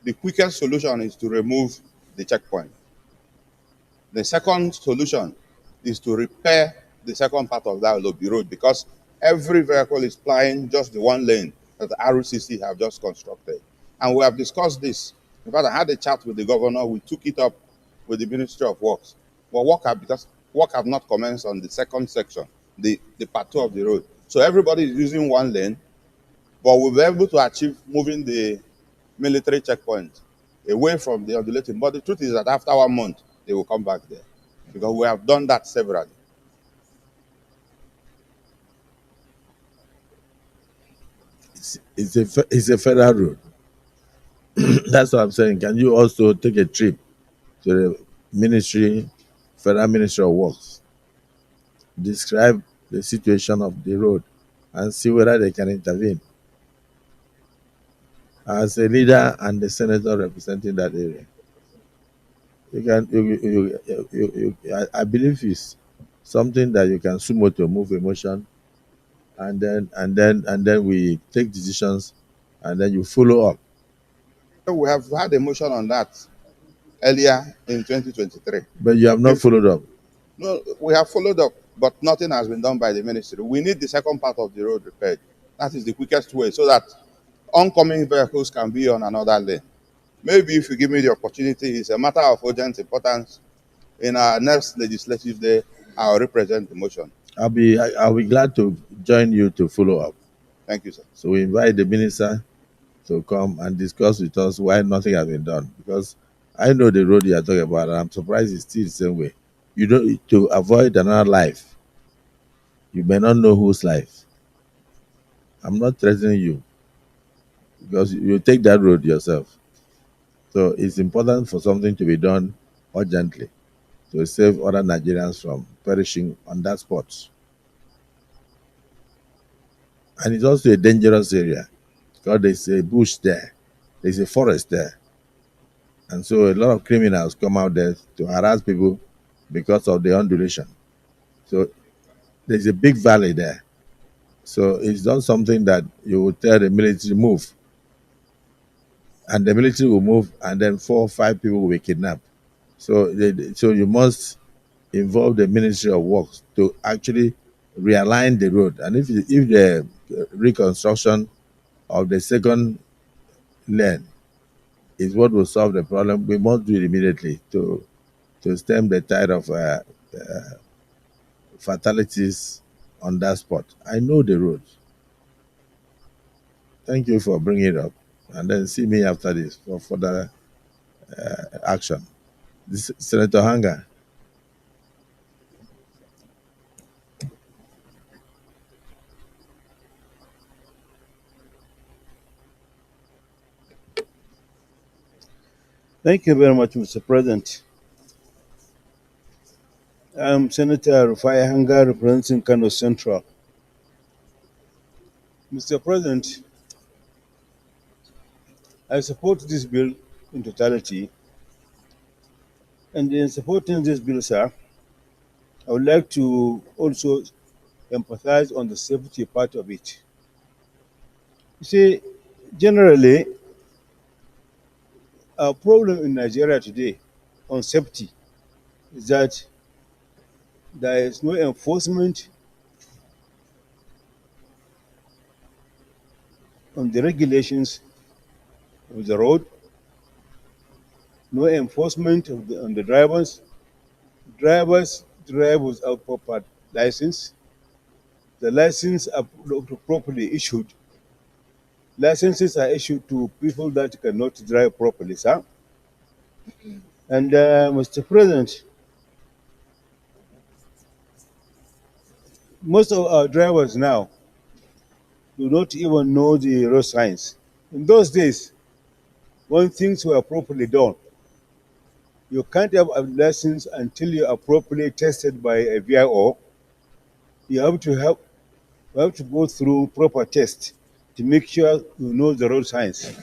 the quickest solution is to remove the checkpoint. The second solution is to repair the second part of that road, because every vehicle is plying just the one lane that the RCC have just constructed. And we have discussed this. In fact, I had a chat with the governor. We took it up with the Ministry of Works. But work have not commenced on the second section, the part 2 of the road. So everybody is using one lane, but we'll be able to achieve moving the military checkpoint away from the undulating. But the truth is that after 1 month, they will come back there, because we have done that severally. It's a federal road. That's what I'm saying. Can you also take a trip to the ministry Federal Ministry of Works, describe the situation of the road and see whether they can intervene. As a leader and the senator representing that area, you can. I believe it's something that you can sumo to move a motion, and then we take decisions, and then you follow up. We have had a motion on that earlier in 2023. But you have not followed up. No, we have followed up, but nothing has been done by the ministry. We need the second part of the road repaired. That is the quickest way so that oncoming vehicles can be on another lane. Maybe if you give me the opportunity, it's a matter of urgent importance. In our next legislative day, I'll represent the motion. I'll be glad to join you to follow up. Thank you, sir. So we invite the minister to come and discuss with us why nothing has been done. Because I know the road you are talking about, and I'm surprised it's still the same way. You don't, to avoid another life. You may not know whose life. I'm not threatening you, because you take that road yourself. So it's important for something to be done urgently to save other Nigerians from perishing on that spot. And it's also a dangerous area because there's a bush there, there's a forest there. And so a lot of criminals come out there to harass people because of the undulation. So there's a big valley there. So it's not something that you would tell the military move. And the military will move, and then 4 or 5 people will be kidnapped. So you must involve the Ministry of Works to actually realign the road. And if the reconstruction of the second lane is what will solve the problem, we must do it immediately to stem the tide of fatalities on that spot. I know the road. Thank you for bringing it up. And then see me after this for further action. Senator Hanga. Thank you very much, Mr. President. I'm Senator Rufai Hanga, representing Kano Central. Mr. President, I support this bill in totality. And in supporting this bill, sir, I would like to also emphasize on the safety part of it. You see, generally, our problem in Nigeria today on safety is that there is no enforcement on the regulations of the road, no enforcement on the drivers. Drivers drive without proper license. The licenses are not properly issued. Licenses are issued to people that cannot drive properly, sir. And Mr. President, most of our drivers now do not even know the road signs. In those days, when things were properly done, you can't have a license until you are properly tested by a VIO. You have to go through proper tests to make sure you know the road signs.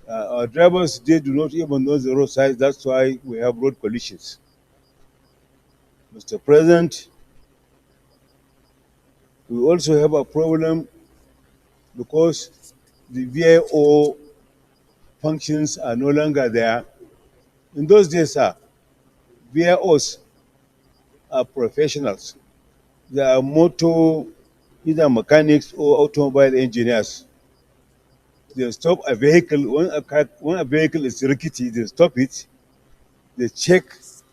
Our drivers, they do not even know the road signs. That's why we have road collisions. Mr. President, we also have a problem because the VIO functions are no longer there. In those days, sir, VIOs are professionals. They are either mechanics or automobile engineers. They stop a vehicle when a vehicle is rickety. They stop it. They check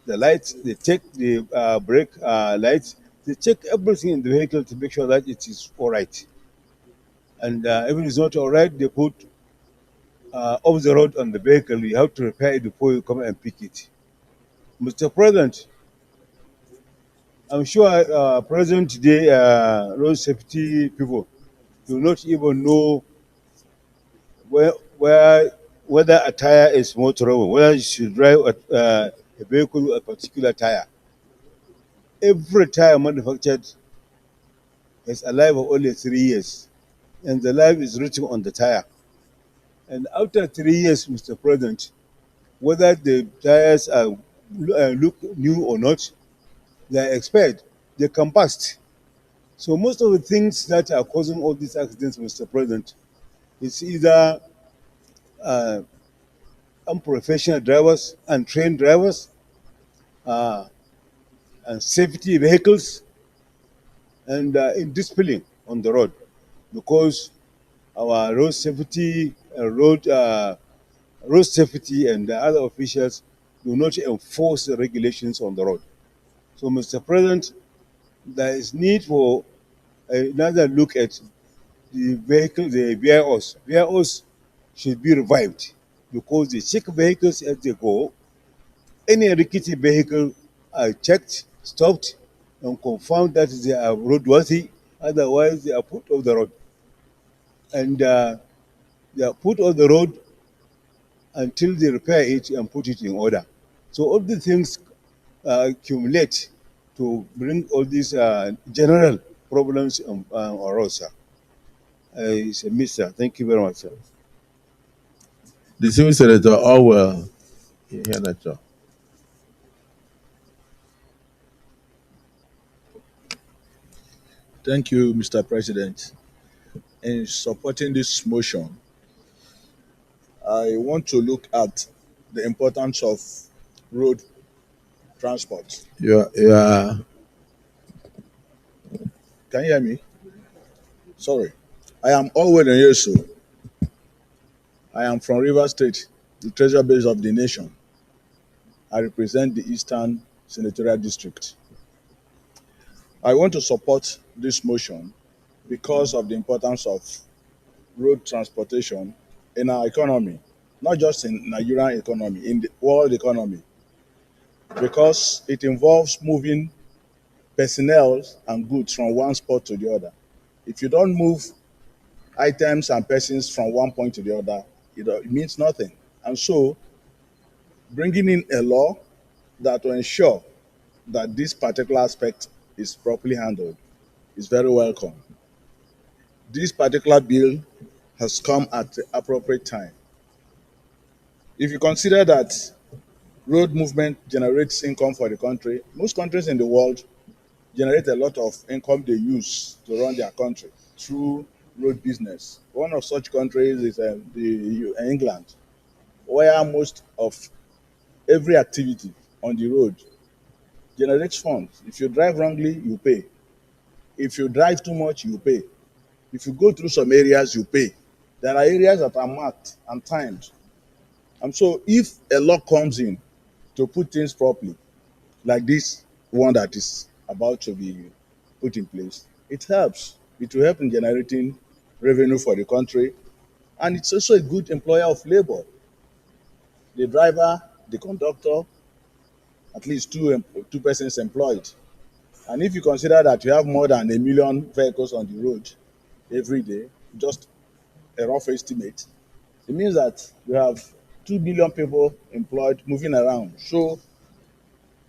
the lights. They check the brake lights. They check everything in the vehicle to make sure that it is all right. And if it is not all right, they put off the road on the vehicle. You have to repair it before you come and pick it. Mr. President, I'm sure President today, road safety people do not even know whether a tire is motorable, whether you should drive a vehicle a particular tire. Every tire manufactured has a life of only 3 years, and the life is written on the tire. And after 3 years, Mr. President, whether the tires are look new or not, they are expired, they combust. So most of the things that are causing all these accidents, Mr. President, is either unprofessional drivers, untrained drivers, and safety vehicles, and indiscipline on the road, because our road safety and other officials do not enforce the regulations on the road. So, Mr. President, there is need for another look at the VIOs. VIOs should be revived, because they check vehicles as they go. Any rickety vehicle are checked, stopped, and confirmed that they are roadworthy. Otherwise, they are put off the road. And they are put on the road until they repair it and put it in order. So all the things accumulate to bring all these general problems on road, sir. Mr. Thank you very much, sir. Distinguished Senator Orwell, you hear that, sir? Thank you, Mr. President. In supporting this motion, I want to look at the importance of road transport. You are. Can you hear me? Sorry. I am Orwell Yesu. I am from Rivers State, the treasure base of the nation. I represent the Eastern Senatorial District. I want to support this motion because of the importance of road transportation in our economy, not just in Nigerian economy, in the world economy, because it involves moving personnel and goods from one spot to the other. If you don't move items and persons from one point to the other, it means nothing. And so, bringing in a law that will ensure that this particular aspect is properly handled is very welcome. This particular bill has come at the appropriate time. If you consider that road movement generates income for the country, most countries in the world generate a lot of income they use to run their country through road business. One of such countries is England, where most of every activity on the road generates funds. If you drive wrongly, you pay. If you drive too much, you pay. If you go through some areas, you pay. There are areas that are marked and timed. And so if a law comes in to put things properly, like this one that is about to be put in place, it helps. It will help in generating revenue for the country. And it's also a good employer of labor. The driver, the conductor, at least two persons employed. And if you consider that you have more than 1 million vehicles on the road every day, just a rough estimate, it means that you have 2 billion people employed moving around. So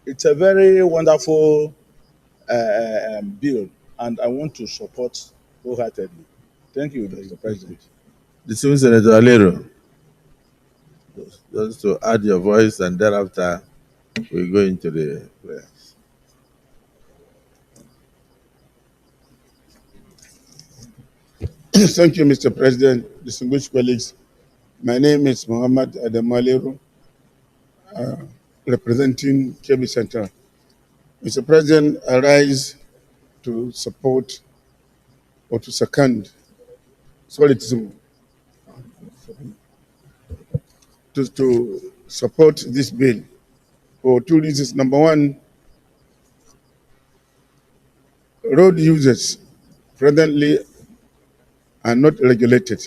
it's a very wonderful bill, and I want to support wholeheartedly. Thank you, Mr. President. Distinguished Senator Alero, just to add your voice, and thereafter we go into the prayers. Thank you, Mr. President, distinguished colleagues. My name is Muhammad Adam Alero, representing Kebbi Central. Mr. President, I rise to support or to second, to support this bill for 2 reasons. Number one, road users presently are not regulated.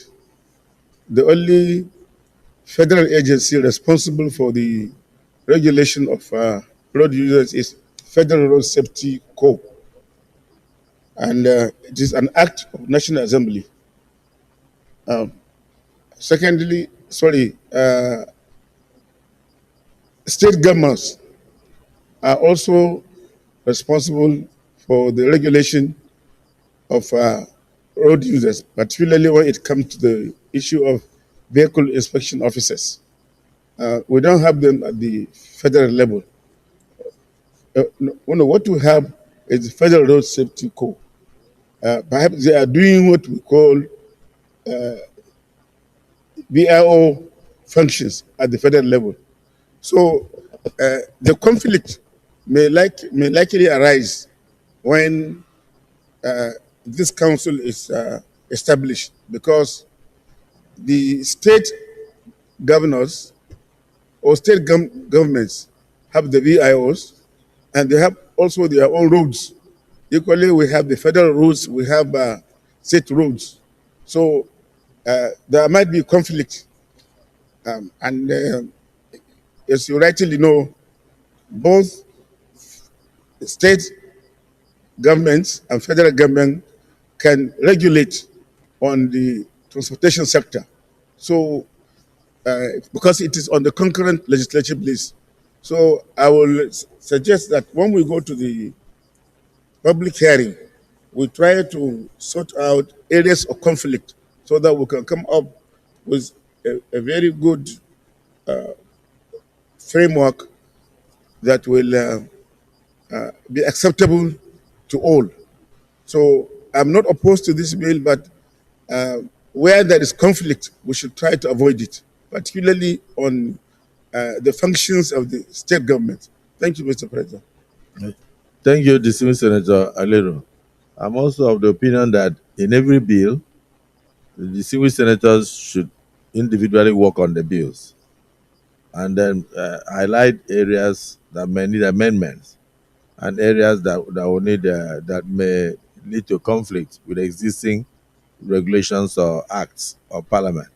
The only federal agency responsible for the regulation of road users is Federal Road Safety Corps, and it is an act of National Assembly. Secondly, state governments are also responsible for the regulation of road users, particularly when it comes to the issue of vehicle inspection officers. We don't have them at the federal level. No, what we have is the Federal Road Safety Corps. Perhaps they are doing what we call BIO functions at the federal level. So the conflict may likely arise when this council is established, because the state governors or state governments have the VIOs, and they have also their own roads. Equally, we have the federal roads, we have state roads. So there might be conflict. And as you rightly know, both state governments and federal government can regulate on the transportation sector. So, because it is on the concurrent legislative list. So I will suggest that when we go to the public hearing, we try to sort out areas of conflict so that we can come up with a very good framework that will be acceptable to all. So I'm not opposed to this bill, but where there is conflict, we should try to avoid it, particularly on the functions of the state government. Thank you, Mr. President. Thank you, distinguished Senator Alero. I'm also of the opinion that in every bill, the distinguished senators should individually work on the bills and then highlight areas that may need amendments and areas that will need that may lead to conflict with existing regulations or acts of parliament.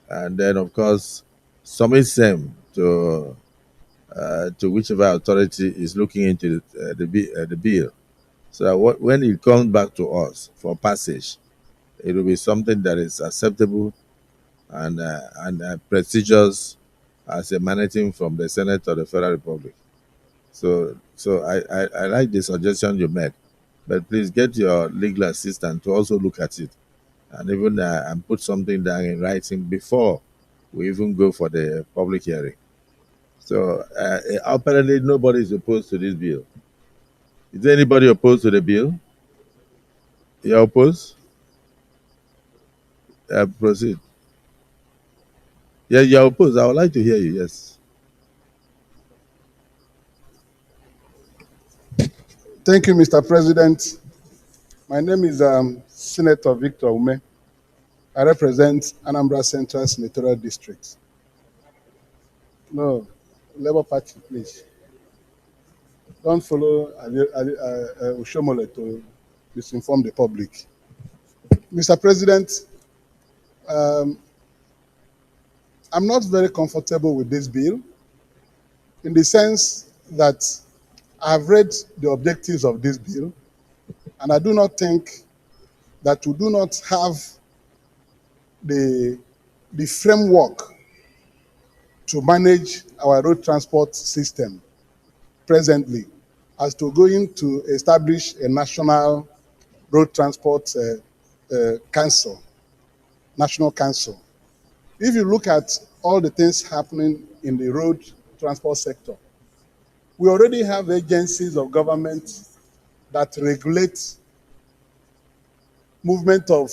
And then, of course, submit them to whichever authority is looking into the bill. So that when it comes back to us for passage, it will be something that is acceptable and prestigious as emanating from the Senate of the Federal Republic. So I like the suggestion you made, but please get your legal assistant to also look at it and even and put something down in writing before we even go for the public hearing. So apparently nobody is opposed to this bill. Is there anybody opposed to the bill? You're opposed? Proceed. Yeah, you're opposed. I would like to hear you, yes. Thank you, Mr. President. My name is Senator Victor Ume. I represent Anambra Central Senatorial District. No, Labour Party, please. Don't follow Ushomole to misinform the public. Mr. President, I'm not very comfortable with this bill in the sense that I've read the objectives of this bill, and I do not think that we do not have the framework to manage our road transport system presently, as to going to establish a national road transport council, national council. If you look at all the things happening in the road transport sector, we already have agencies of government that regulate movement of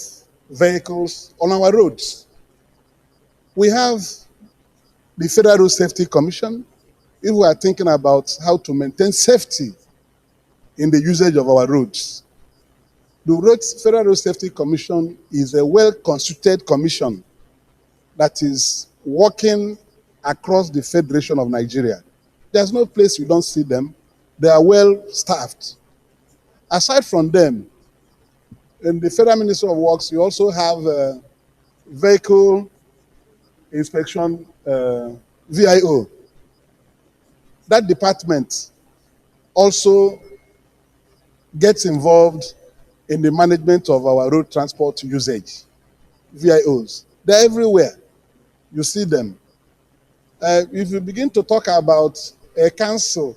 vehicles on our roads. We have the Federal Road Safety Commission, if we are thinking about how to maintain safety in the usage of our roads. The Federal Road Safety Commission is a well-constituted commission that is working across the Federation of Nigeria. There's no place you don't see them. They are well-staffed. Aside from them, in the Federal Ministry of Works, you also have vehicle inspection, VIO. That department also gets involved in the management of our road transport usage, VIOs. They're everywhere. You see them. If you begin to talk about a council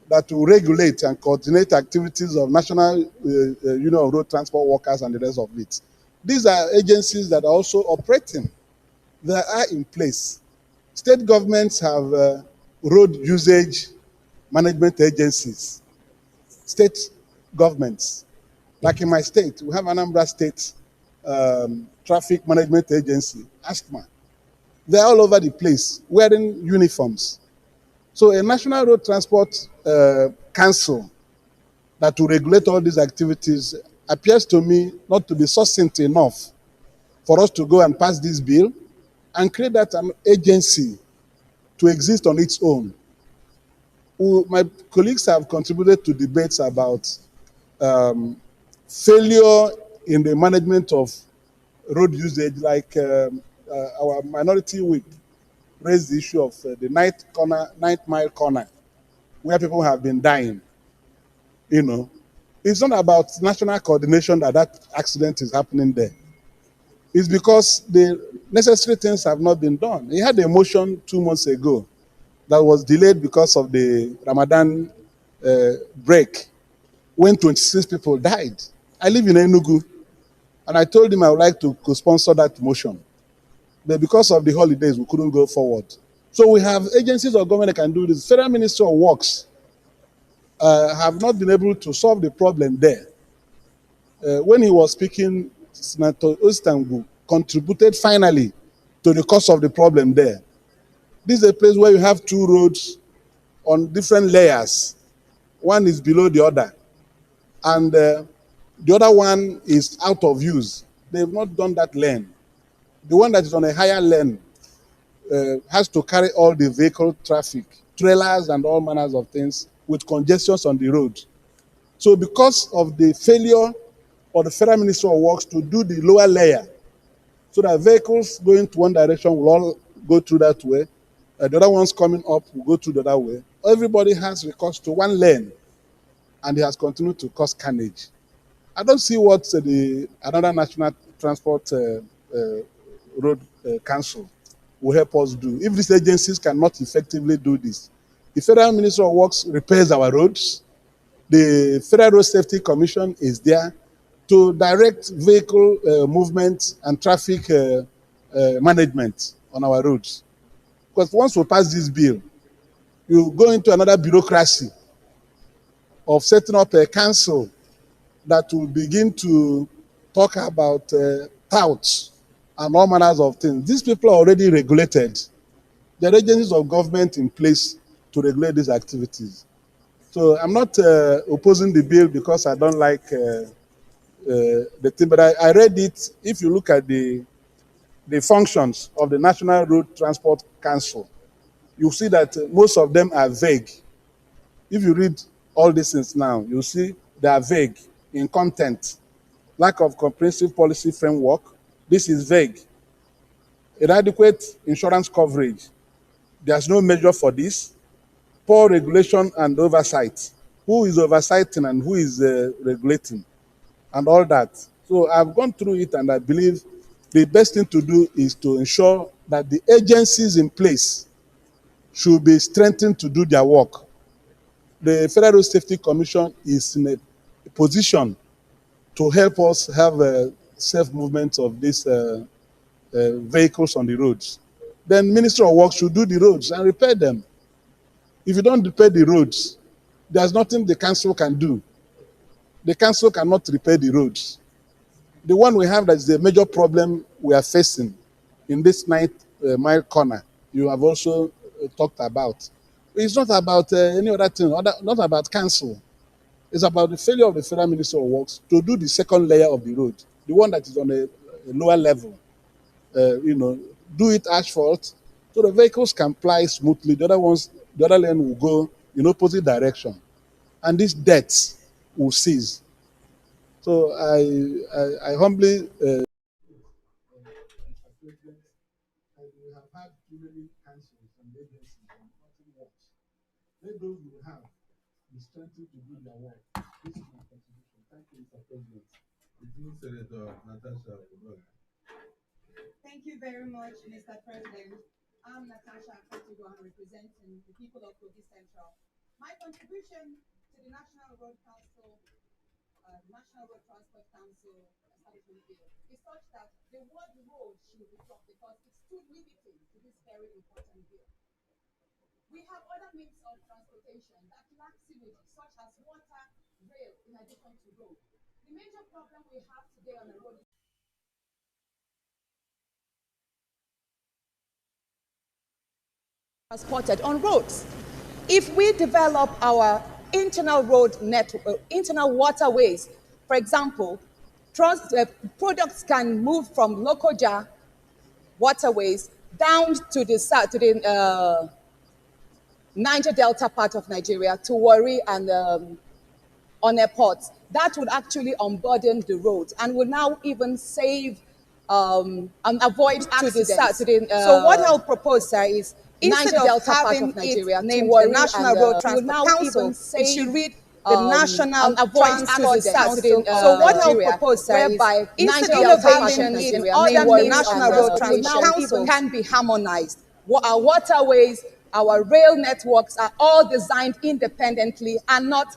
that will regulate and coordinate activities of National Union of Road Transport Workers and the rest of it. These are agencies that are also operating. They are in place. State governments have road usage management agencies. State governments, like in my state, we have Anambra State Traffic Management Agency, ASTMA. They're all over the place wearing uniforms. So a National Road Transport Council that will regulate all these activities appears to me not to be succinct enough for us to go and pass this bill and create that an agency to exist on its own. My colleagues have contributed to debates about failure in the management of road usage, like our minority whip raised the issue of the ninth mile corner, where people have been dying. You know, it's not about national coordination that accident is happening there. It's because the necessary things have not been done. He had a motion 2 months ago that was delayed because of the Ramadan break, when 26 people died. I live in Enugu, and I told him I would like to co-sponsor that motion. But because of the holidays, we couldn't go forward. So we have agencies of government that can do this. Federal Ministry of Works have not been able to solve the problem there. When he was speaking, Senator Ostangu contributed finally to the cause of the problem there. This is a place where you have two roads on different layers. One is below the other, and the other one is out of use. They've not done that lane. The one that is on a higher lane has to carry all the vehicle traffic, trailers and all manners of things, with congestions on the road. So because of the failure of the Federal Ministry of Works to do the lower layer, so that vehicles going to one direction will all go through that way, the other ones coming up will go through the other way. Everybody has recourse to one lane, and it has continued to cause carnage. I don't see what another national transport road council will help us do. If these agencies cannot effectively do this, the Federal Ministry of Works repairs our roads. The Federal Road Safety Commission is there to direct vehicle movement and traffic management on our roads. Because once we pass this bill, you go into another bureaucracy of setting up a council that will begin to talk about touts and all manners of things. These people are already regulated. There are agencies of government in place to regulate these activities. So I'm not opposing the bill because I don't like the thing, but I read it. If you look at the functions of the National Road Transport Council, you see that most of them are vague. If you read all these things now, you see they are vague in content. Lack of comprehensive policy framework. This is vague. Inadequate insurance coverage. There's no measure for this. Poor regulation and oversight. Who is oversighting and who is regulating and all that. So I've gone through it, and I believe the best thing to do is to ensure that the agencies in place should be strengthened to do their work. The Federal Road Safety Commission is in a position to help us have a safe movement of these vehicles on the roads. Then Ministry of Works should do the roads and repair them. If you don't repair the roads, there's nothing the council can do. The council cannot repair the roads. The one we have that is the major problem we are facing in this ninth mile corner, you have also talked about. It's not about any other thing, not about council. It's about the failure of the Federal Ministry of Works to do the second layer of the road, the one that is on a lower level. Do it asphalt so the vehicles can ply smoothly. The other lane will go in opposite direction, and these debts will cease. So I humbly we have had too many councils and agencies and nothing works. Let those we have be strengthened to do their work. This is my contribution. Thank you, Mr. President. Senator Natasha. Thank you very much, Mr. President. I'm Natasha Akatigo. I'm representing the people of Kogi Central. My contribution to the National Road Council, National Road Transport Council establishment bill is such that the word road should be dropped because it's too limiting to this very important bill. We have other means of transportation that lack synergy, such as water, rail, in addition to road. The major problem we have today on the road transported on roads. If we develop our internal road network, internal waterways, for example, products can move from Lokoja waterways down to the south, to the Niger Delta part of Nigeria, to Warri and on airports. That would actually unburden the roads and would now even save and avoid accidents. So what I'll propose, sir, is instead of having it named the National Road Transport Council, it should read the National Transport Council. So what I'll propose, sir, is instead of having it named the National Road Transport Council, can be harmonized. Our waterways, our rail networks are all designed independently and not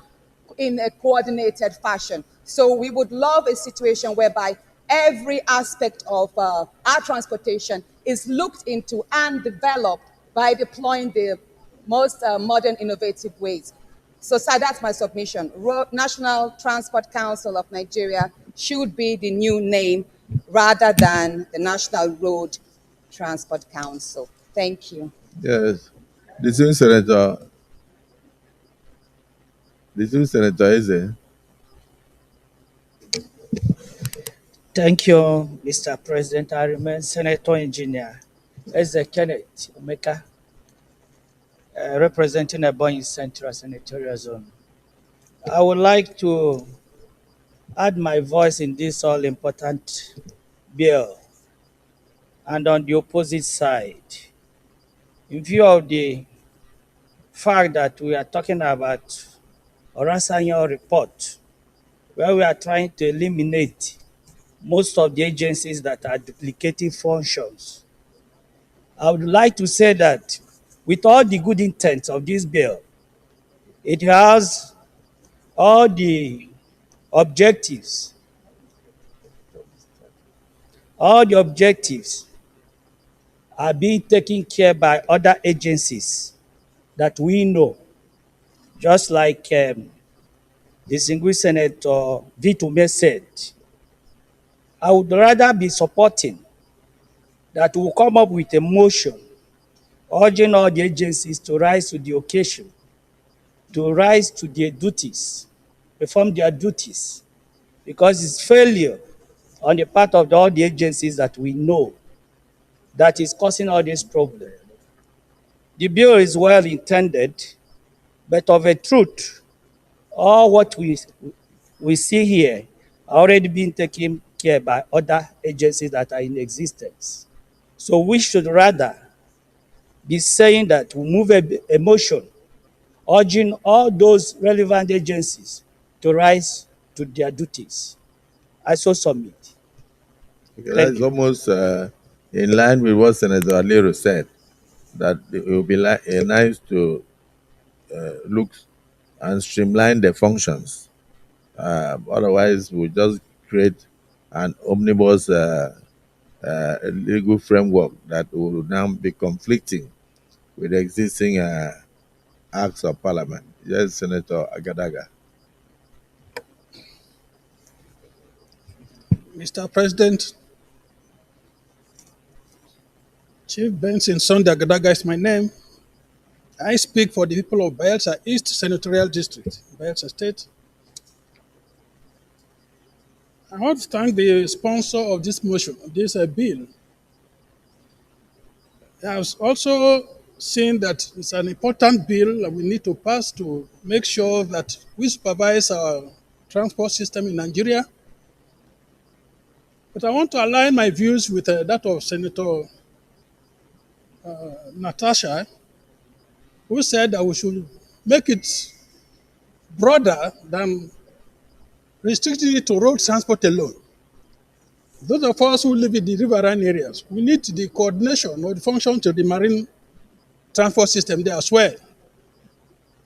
in a coordinated fashion. So we would love a situation whereby every aspect of our transportation is looked into and developed by deploying the most modern, innovative ways. So, sir, that's my submission. National Transport Council of Nigeria should be the new name rather than the National Road Transport Council. Thank you. Yes. The two Senator Eze. Thank you, Mr. President. I remain Senator Engineer Eze Kenneth Omeka, representing Ebonyi Central Senatorial Zone. I would like to add my voice in this all-important bill and on the opposite side. In view of the fact that we are talking about Oransanyo report, where we are trying to eliminate most of the agencies that are duplicating functions, I would like to say that with all the good intents of this bill, it has all the objectives. All the objectives are being taken care by other agencies that we know, just like distinguished Senator Vitume said. I would rather be supporting that we'll come up with a motion urging all the agencies to rise to the occasion, to rise to their duties, perform their duties, because it's failure on the part of all the agencies that we know that is causing all this problem. The bill is well intended, but of a truth, all what we see here are already being taken care by other agencies that are in existence. So we should rather be saying that we move a motion urging all those relevant agencies to rise to their duties. I so submit. Okay, that's almost in line with what Senator Alero said, that it will be nice to look and streamline the functions. Otherwise, we'll just create an omnibus legal framework that will now be conflicting with the existing acts of parliament. Yes, Senator Agadaga. Mr. President, Chief Benson Sunday Agadaga is my name. I speak for the people of Bayelsa East Senatorial District, Bayelsa State. I want to thank the sponsor of this motion, this bill. I have also seen that it's an important bill that we need to pass to make sure that we supervise our transport system in Nigeria. But I want to align my views with that of Senator Natasha, who said that we should make it broader than restricting it to road transport alone. Those of us who live in the riverine areas, we need the coordination or the function to the marine transport system there as well.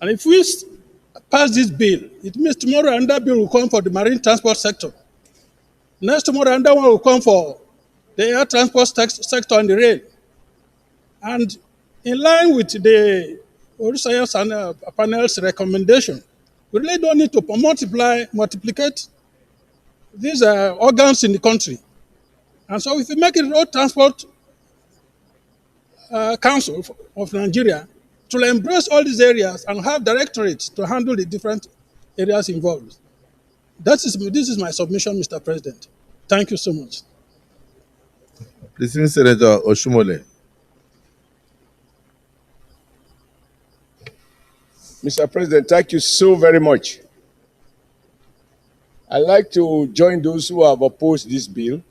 And if we pass this bill, it means tomorrow another bill will come for the marine transport sector. Next tomorrow another one will come for the air transport sector and the rail. And in line with the Science and panel's recommendation, we really don't need to multiplicate these organs in the country. And so if we make it Road Transport Council of Nigeria to embrace all these areas and have directorates to handle the different areas involved. This is my submission, Mr. President. Thank you so much. Distinguished Senator Oshumole. Mr. President, thank you so very much. I'd like to join those who have opposed this bill,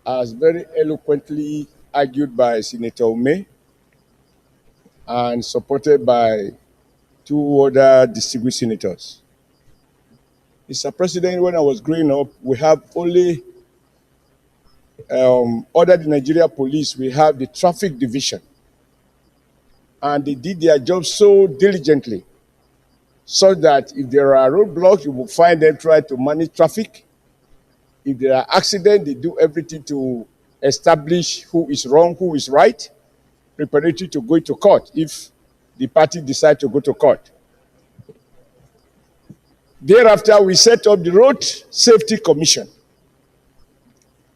as very eloquently argued by Senator Ume and supported by two other distinguished senators. Mr. President, when I was growing up, we have only, under the Nigeria police, we have the traffic division. And they did their job so diligently, so that if there are roadblocks, you will find them try to manage traffic. If there are accidents, they do everything to establish who is wrong, who is right, preparatory to go to court if the party decide to go to court. Thereafter, we set up the Road Safety Commission.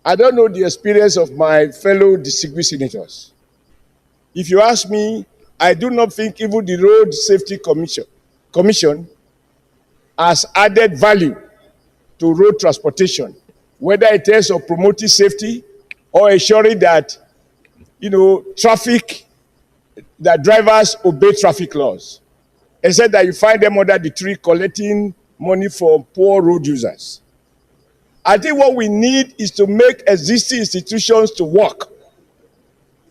I don't know the experience of my fellow distinguished senators. If you ask me, I do not think even the Road Safety Commission has added value to road transportation, whether it is of promoting safety or ensuring that, that drivers obey traffic laws. Except that you find them under the tree collecting money from poor road users. I think what we need is to make existing institutions to work.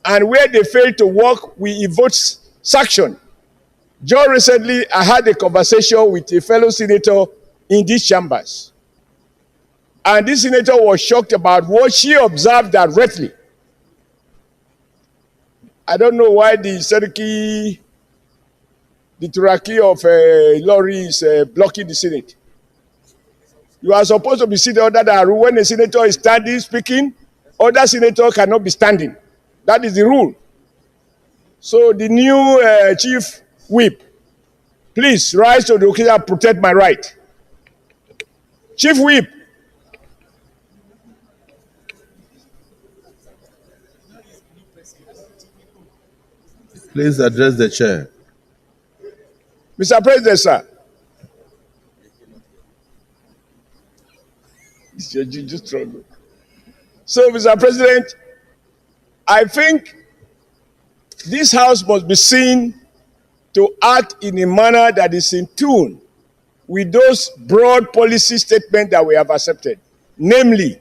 And where they fail to work, we evoke sanction. Just recently, I had a conversation with a fellow senator in these chambers. And this senator was shocked about what she observed directly. I don't know why the Turaki of Lorry is blocking the Senate. You are supposed to be sitting under the rule. When a senator is standing speaking, other senator cannot be standing. That is the rule. So the new chief whip, please rise to the occasion and protect my right. Chief whip. Please address the chair. Mr. President, sir. It's your juju struggle. So, Mr. President, I think this House must be seen to act in a manner that is in tune with those broad policy statements that we have accepted, namely,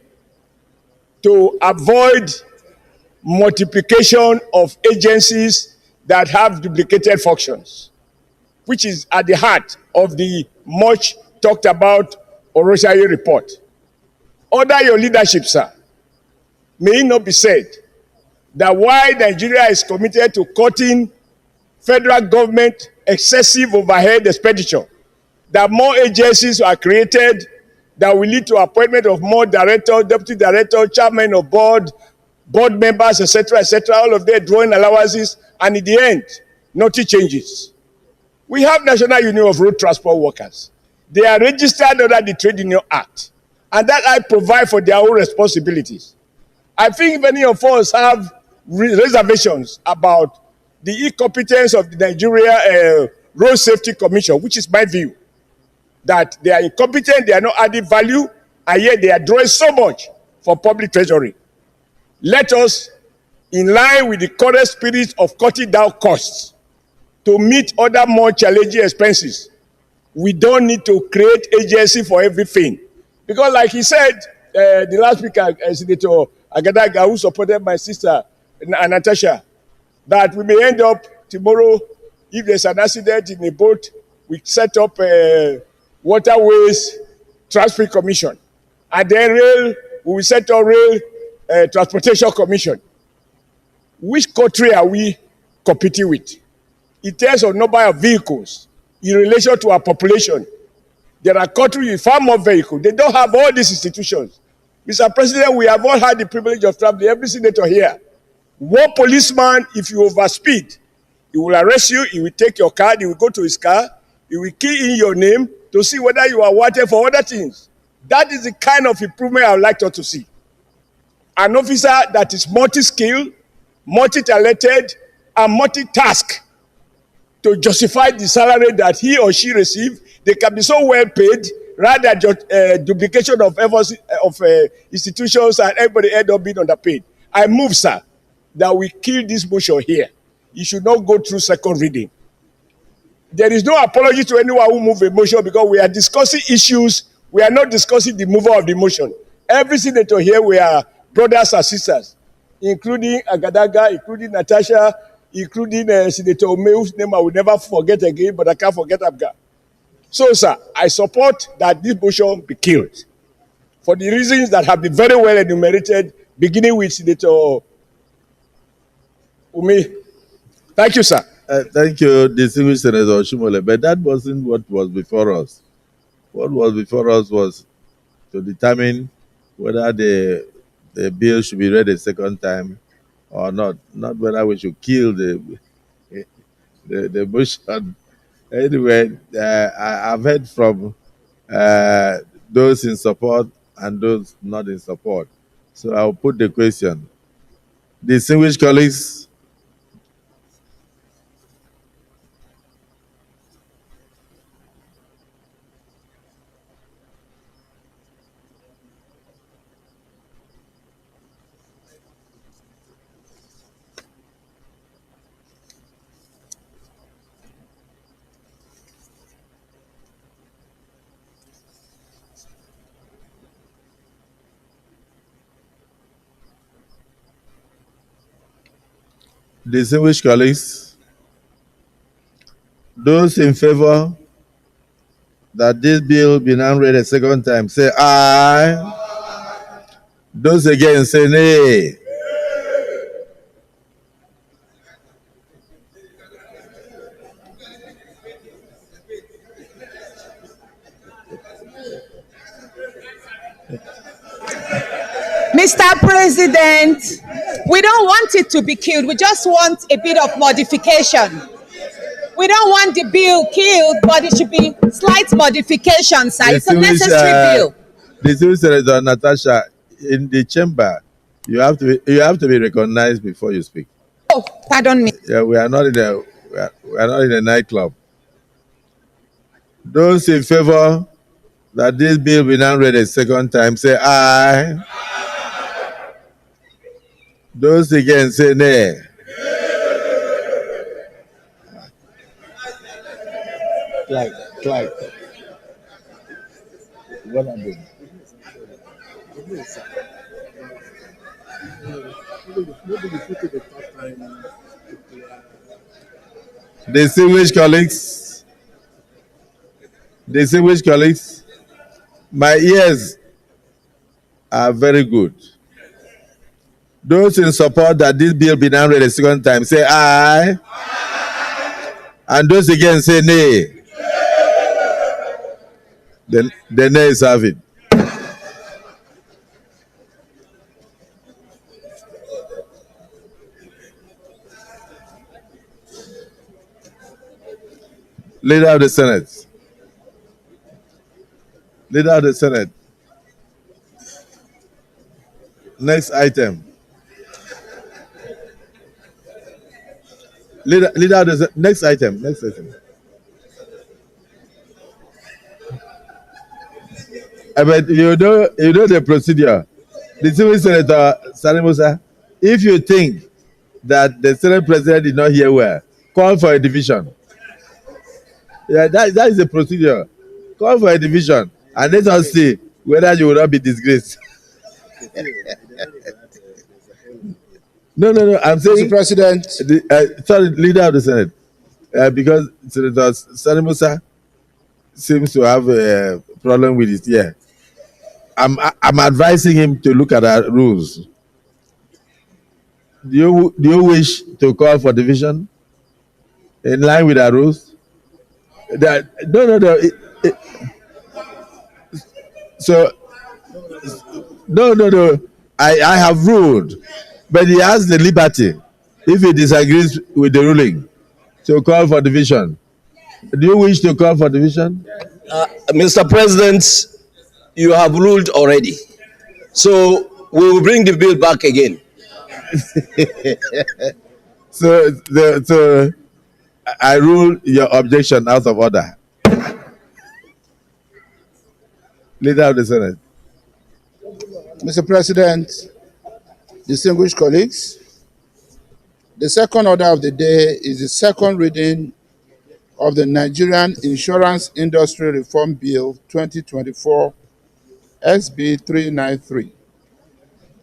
to avoid multiplication of agencies that have duplicated functions, which is at the heart of the much talked about Oroshaye report. Under your leadership, sir, may it not be said that while Nigeria is committed to cutting federal government excessive overhead expenditure, that more agencies are created that will lead to appointment of more directors, deputy directors, chairmen of board members, etc., all of them drawing allowances, and in the end, nothing changes. We have National Union of Road Transport Workers. They are registered under the Trade Union Act, and that I provide for their own responsibilities. I think if any of us have reservations about the incompetence of the Nigeria Road Safety Commission, which is my view, that they are incompetent, they are not adding value, and yet they are drawing so much for public treasury. Let us, in line with the current spirit of cutting down costs, to meet other more challenging expenses, we don't need to create agency for everything. Because like he said, the last speaker, Senator Agadaga, who supported my sister, Natasha, that we may end up tomorrow, if there's an accident in a boat, we set up a waterways transport commission. And then rail, we will set up rail transportation commission. Which country are we competing with? It tells on number of vehicles in relation to our population. There are countries with far more vehicles. They don't have all these institutions. Mr. President, we have all had the privilege of traveling. Every senator here. One policeman, if you overspeed, he will arrest you, he will take your card, he will go to his car, he will key in your name to see whether you are wanted for other things. That is the kind of improvement I would like to see. An officer that is multi-skilled, multi-talented, and multitask to justify the salary that he or she receives. They can be so well paid, rather than duplication of efforts of institutions and everybody end up being underpaid. I move, sir, that we kill this motion here. It should not go through second reading. There is no apology to anyone who moved a motion because we are discussing issues. We are not discussing the mover of the motion. Every senator here, we are brothers and sisters, including Agadaga, including Natasha, including Senator Ome, whose name I will never forget again, but I can't forget Abga. So, sir, I support that this motion be killed for the reasons that have been very well enumerated, beginning with Senator Umi. Thank you, sir. Thank you, distinguished Senator Oshimole. But that wasn't what was before us. What was before us was to determine whether the bill should be read a second time or not. Not whether we should kill the motion. Anyway, I've heard from those in support and those not in support. So I'll put the question. Distinguished colleagues, distinguished colleagues, those in favor that this bill be now read a second time, say aye. Those against, say nay. Mr. President, we don't want it to be killed. We just want a bit of modification. We don't want the bill killed, but it should be slight modifications, sir. It's a necessary bill. Distinguished Senator Natasha, in the chamber, you have to be recognized before you speak. Oh, pardon me. Yeah, we are not in a nightclub. Those in favor that this bill be now read a second time, say aye. Those against, say nay. Clyde. What am I doing? Distinguished colleagues, my ears are very good. Those in support that this bill be now read a second time, say aye. And those against, say nay. The nays have it. Leader of the Senate. Leader of the Senate. Next item. Leader of the next item. But you know the procedure. The civil Senator Salimusa, if you think that the Senate President did not hear well, call for a division. Yeah, that is the procedure. Call for a division and let us see whether you will not be disgraced. No. I'm saying, Mr. President. Sorry, Leader of the Senate, because Senator Salimusa seems to have a problem with his ear. I'm advising him to look at our rules. Do you wish to call for division? in line with our rules. That no. So no. I have ruled, but he has the liberty, if he disagrees with the ruling, to call for division. Do you wish to call for division? Mr. President, you have ruled already. So we will bring the bill back again. So I rule your objection out of order. Leader of the Senate. Mr. President, distinguished colleagues, the second order of the day is the second reading of the Nigerian Insurance Industry Reform Bill 2024, SB 393.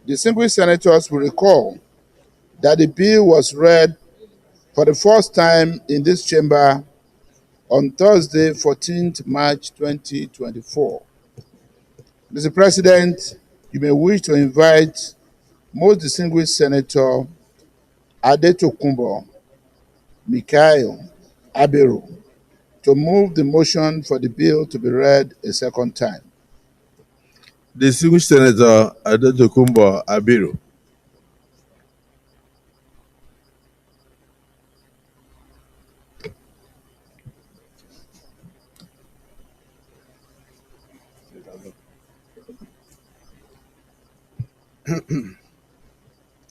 Distinguished senators will recall that the bill was read for the first time in this chamber on Thursday, 14th March 2024. Mr. President, you may wish to invite most distinguished Senator Adetokunbo Mikhail Abiru to move the motion for the bill to be read a second time. Distinguished Senator Adetokunbo Abiru.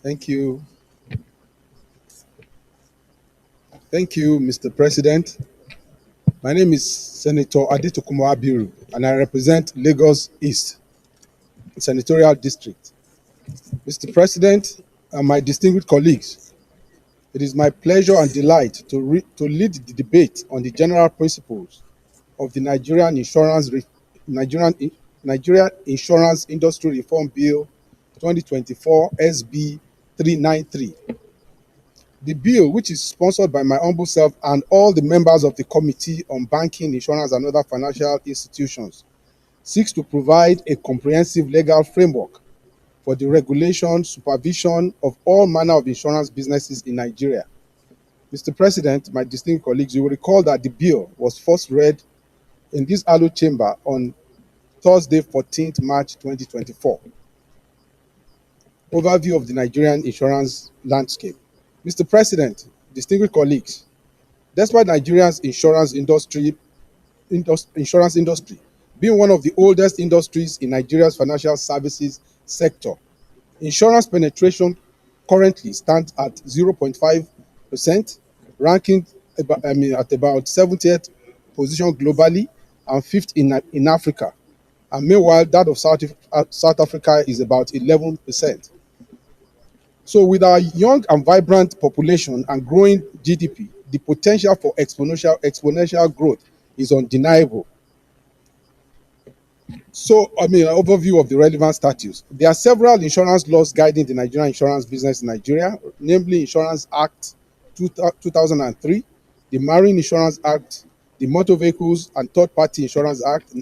Thank you. Thank you, Mr. President. My name is Senator Adetokunbo Abiru, and I represent Lagos East Senatorial District. Mr. President and my distinguished colleagues, it is my pleasure and delight to lead the debate on the general principles of the Nigerian Insurance Industry Reform Bill 2024 SB 393. The bill, which is sponsored by my humble self and all the members of the Committee on Banking, Insurance and Other Financial Institutions, seeks to provide a comprehensive legal framework for the regulation, supervision of all manner of insurance businesses in Nigeria. Mr. President, my distinguished colleagues, you will recall that the bill was first read in this hallowed chamber on Thursday, 14th March 2024. Overview of the Nigerian insurance landscape. Mr. President, distinguished colleagues, despite Nigeria's insurance industry being one of the oldest industries in Nigeria's financial services sector, insurance penetration currently stands at 0.5%, ranking at about 70th position globally and 5th in Africa. And meanwhile, that of South Africa is about 11%. So with our young and vibrant population and growing GDP, the potential for exponential growth is undeniable. So, an overview of the relevant statutes. There are several insurance laws guiding the Nigerian insurance business in Nigeria, namely Insurance Act 2003, the Marine Insurance Act, the Motor Vehicles and Third-Party Insurance Act,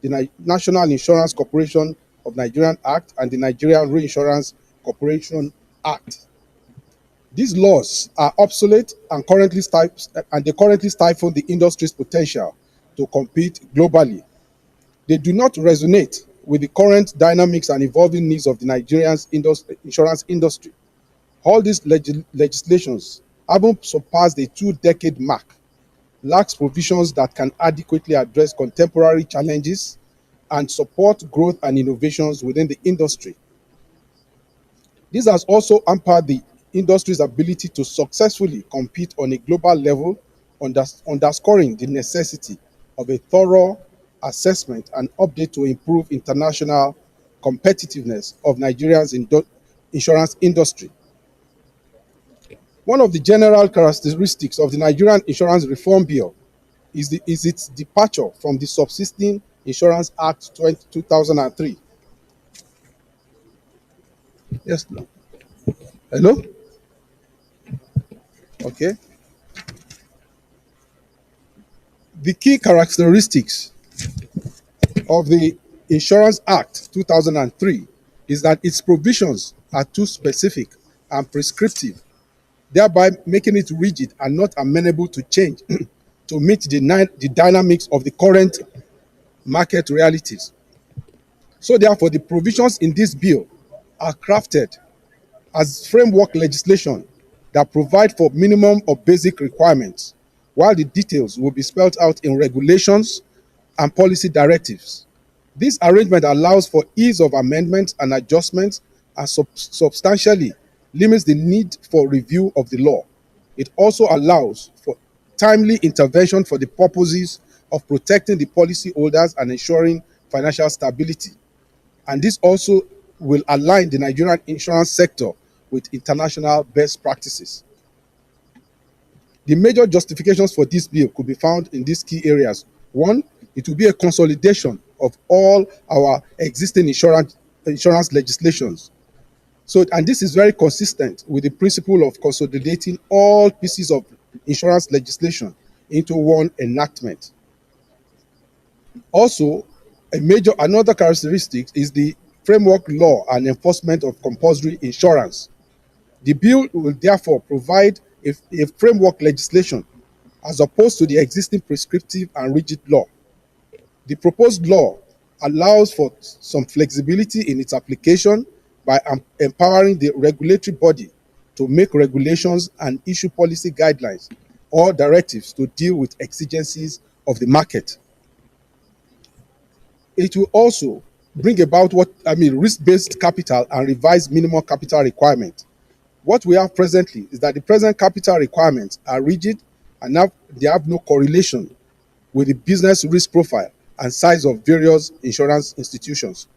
the National Insurance Corporation of Nigerian Act, and the Nigerian Reinsurance Corporation Act. These laws are obsolete and they currently stifle the industry's potential to compete globally. They do not resonate with the current dynamics and evolving needs of the Nigerian insurance industry. All these legislations haven't surpassed the 2-decade mark, lacks provisions that can adequately address contemporary challenges and support growth and innovations within the industry. This has also hampered the industry's ability to successfully compete on a global level, underscoring the necessity of a thorough assessment and update to improve international competitiveness of Nigeria's insurance industry. One of the general characteristics of the Nigerian Insurance Reform Bill is its departure from the subsisting Insurance Act 2003. Yes, no. Hello? Okay. The key characteristics of the Insurance Act 2003 is that its provisions are too specific and prescriptive thereby making it rigid and not amenable to change to meet the dynamics of the current market realities. So therefore, the provisions in this bill are crafted as framework legislation that provide for minimum or basic requirements, while the details will be spelled out in regulations and policy directives. This arrangement allows for ease of amendments and adjustments and substantially limits the need for review of the law. It also allows for timely intervention for the purposes of protecting the policyholders and ensuring financial stability. And this also will align the Nigerian insurance sector with international best practices. The major justifications for this bill could be found in these key areas. One, it will be a consolidation of all our existing insurance legislations. So, and this is very consistent with the principle of consolidating all pieces of insurance legislation into one enactment. Also, another characteristic is the framework law and enforcement of compulsory insurance. The bill will therefore provide a framework legislation as opposed to the existing prescriptive and rigid law. The proposed law allows for some flexibility in its application by empowering the regulatory body to make regulations and issue policy guidelines or directives to deal with exigencies of the market. It will also bring about risk-based capital and revised minimum capital requirement. What we have presently is that the present capital requirements are rigid and they have no correlation with the business risk profile and size of various insurance institutions.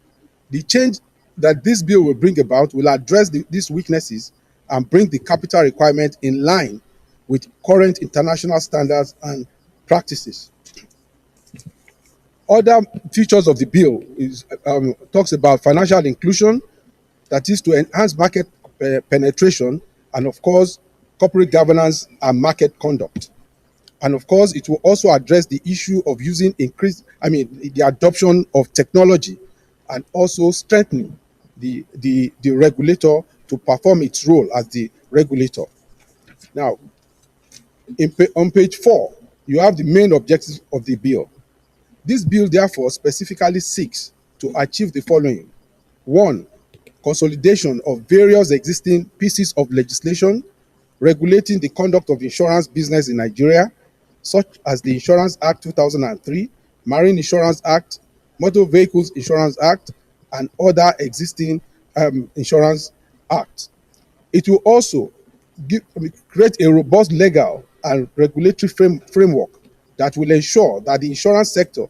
The change that this bill will bring about will address these weaknesses and bring the capital requirement in line with current international standards and practices. Other features of the bill talks about financial inclusion, that is to enhance market penetration, and of course, corporate governance and market conduct. And of course, it will also address the issue of using the adoption of technology and also strengthening the regulator to perform its role as the regulator. Now, on page 4, you have the main objectives of the bill. This bill, therefore, specifically seeks to achieve the following. 1, consolidation of various existing pieces of legislation regulating the conduct of insurance business in Nigeria, such as the Insurance Act 2003, Marine Insurance Act, Motor Vehicles Insurance Act, and other existing insurance acts. It will also create a robust legal and regulatory framework that will ensure that the insurance sector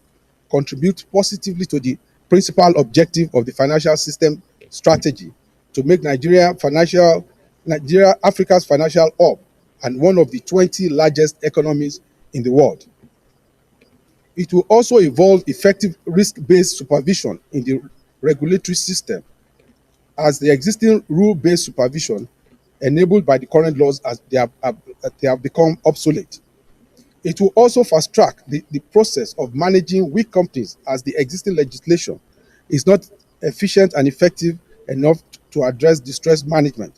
contributes positively to the principal objective of the financial system strategy to make Nigeria Africa's financial hub and one of the 20 largest economies in the world. It will also involve effective risk-based supervision in the regulatory system, as the existing rule-based supervision enabled by the current laws as they have become obsolete. It will also fast-track the process of managing weak companies, as the existing legislation is not efficient and effective enough to address distress management.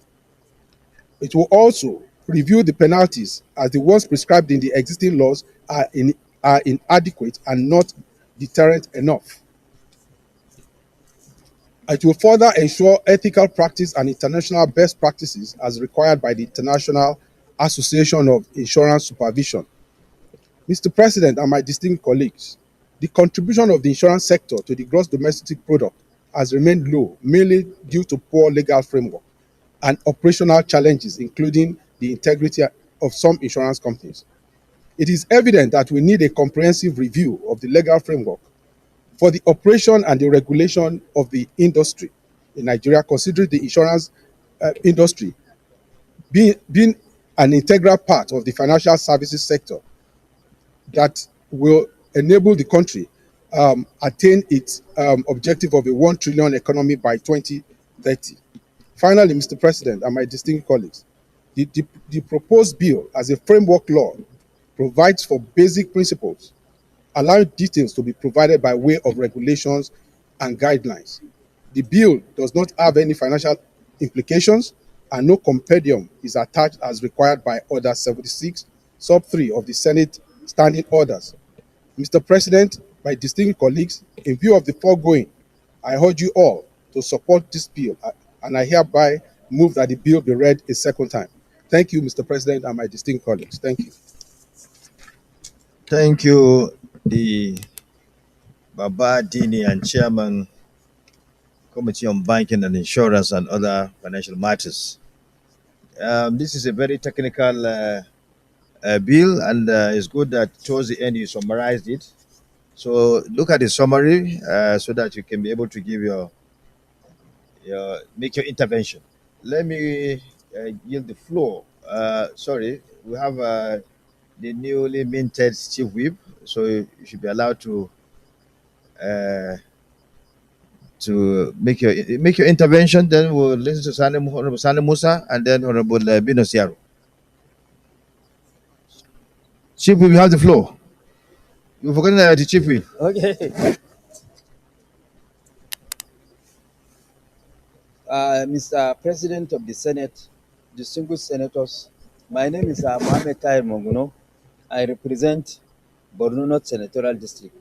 It will also review the penalties, as the ones prescribed in the existing laws are inadequate and not deterrent enough. It will further ensure ethical practice and international best practices as required by the International Association of Insurance Supervision. Mr. President and my distinguished colleagues, the contribution of the insurance sector to the gross domestic product has remained low, mainly due to poor legal framework and operational challenges, including the integrity of some insurance companies. It is evident that we need a comprehensive review of the legal framework for the operation and the regulation of the industry in Nigeria, considering the insurance industry being an integral part of the financial services sector that will enable the country attain its objective of a 1 trillion economy by 2030. Finally, Mr. President and my distinguished colleagues, the proposed bill as a framework law provides for basic principles, allowing details to be provided by way of regulations and guidelines. The bill does not have any financial implications and no compendium is attached as required by Order 76, Sub 3 of the Senate Standing Orders. Mr. President, my distinguished colleagues, in view of the foregoing, I urge you all to support this bill, and I hereby move that the bill be read a second time. Thank you, Mr. President, and my distinguished colleagues. Thank you. Thank you, the Baba Dini and Chairman, Committee on Banking and Insurance and other financial matters. This is a very technical bill, and it's good that towards the end you summarized it. So look at the summary so that you can be able to give make your intervention. Let me yield the floor. Sorry, we have the newly minted chief whip, so you should be allowed to make your intervention. Then we'll listen to Honorable Sani Musa and then Honorable Bino Siaro. Chief whip, you have the floor. You've forgotten the chief whip. Okay. Mr. President of the Senate, distinguished senators, my name is Mohamed Tahir Monguno. I represent Borno North Senatorial District.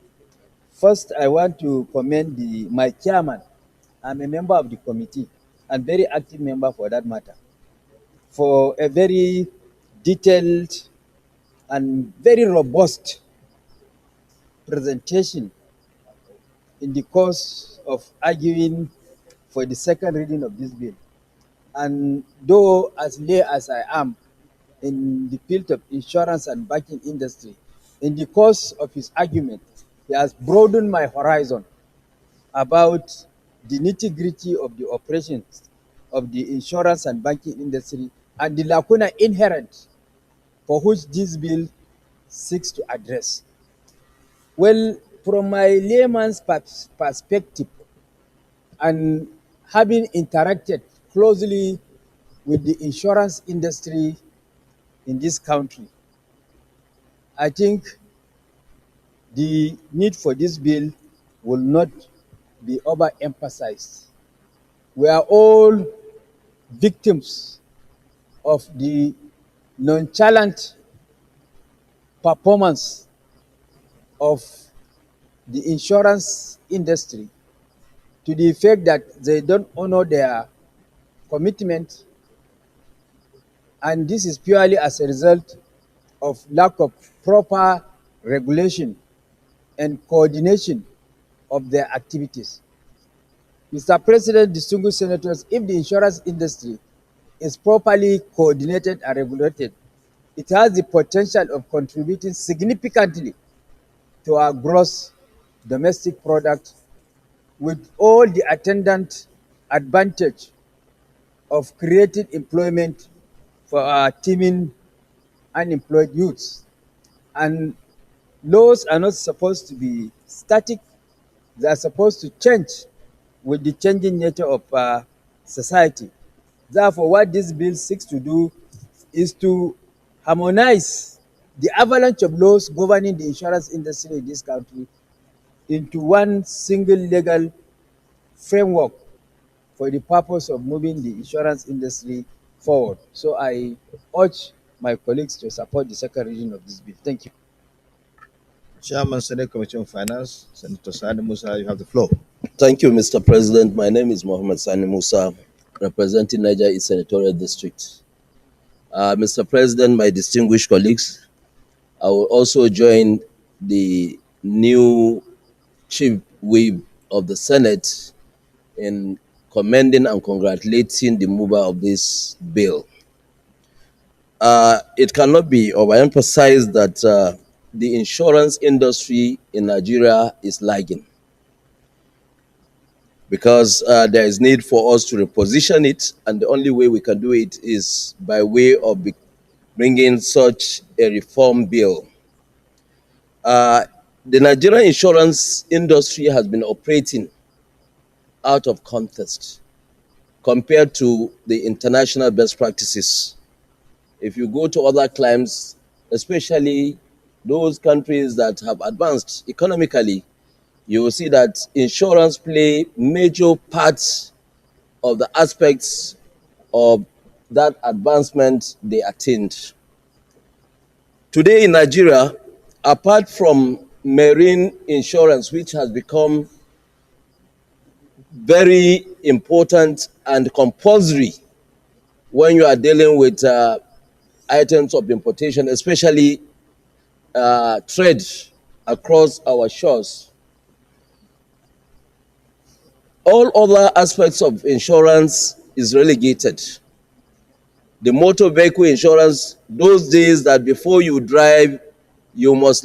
First, I want to commend my chairman. I'm a member of the committee and very active member for that matter, for a very detailed and very robust presentation in the course of arguing for the second reading of this bill. And though as lay as I am in the field of insurance and banking industry, in the course of his argument, he has broadened my horizon about the nitty-gritty of the operations of the insurance and banking industry and the lacuna inherent for which this bill seeks to address. Well, from my layman's perspective, and having interacted closely with the insurance industry in this country, I think the need for this bill will not be overemphasized. We are all victims of the nonchalant performance of the insurance industry, to the effect that they don't honor their commitment, and this is purely as a result of lack of proper regulation and coordination of their activities. Mr. President, distinguished senators, if the insurance industry is properly coordinated and regulated, it has the potential of contributing significantly to our gross domestic product, with all the attendant advantage of creating employment for our teeming unemployed youths. And laws are not supposed to be static. They are supposed to change with the changing nature of society. Therefore, what this bill seeks to do is to harmonize the avalanche of laws governing the insurance industry in this country into one single legal framework for the purpose of moving the insurance industry forward. So I urge my colleagues to support the second reading of this bill. Thank you. Chairman, Senate Committee on Finance, Senator Sani Musa, you have the floor. Thank you, Mr. President. My name is Mohammed Sani Musa, representing Niger East Senatorial District. Mr. President, my distinguished colleagues, I will also join the new chief whip of the Senate in commending and congratulating the mover of this bill. It cannot be overemphasized that the insurance industry in Nigeria is lagging, because there is need for us to reposition it, and the only way we can do it is by way of bringing such a reform bill. The Nigerian insurance industry has been operating out of context compared to the international best practices. If you go to other climes, especially those countries that have advanced economically, you will see that insurance play major parts of the aspects of that advancement they attained. Today in Nigeria, apart from marine insurance, which has become very important and compulsory when you are dealing with items of importation, especially trade across our shores, all other aspects of insurance is relegated. The motor vehicle insurance, those days that before you drive, you must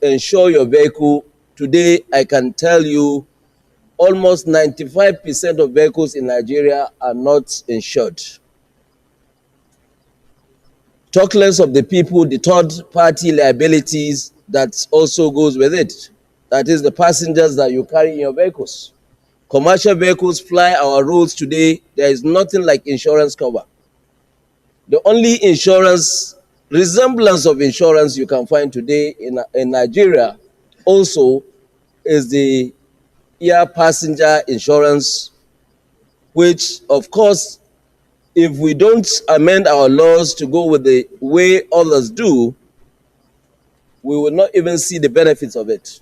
insure your vehicle. Today, I can tell you almost 95% of vehicles in Nigeria are not insured. Talk less of the people, the third-party liabilities that also goes with it. That is the passengers that you carry in your vehicles. Commercial vehicles fly our roads today. There is nothing like insurance cover. The only insurance, resemblance of insurance you can find today in Nigeria also is the air passenger insurance, which of course, if we don't amend our laws to go with the way others do, we will not even see the benefits of it.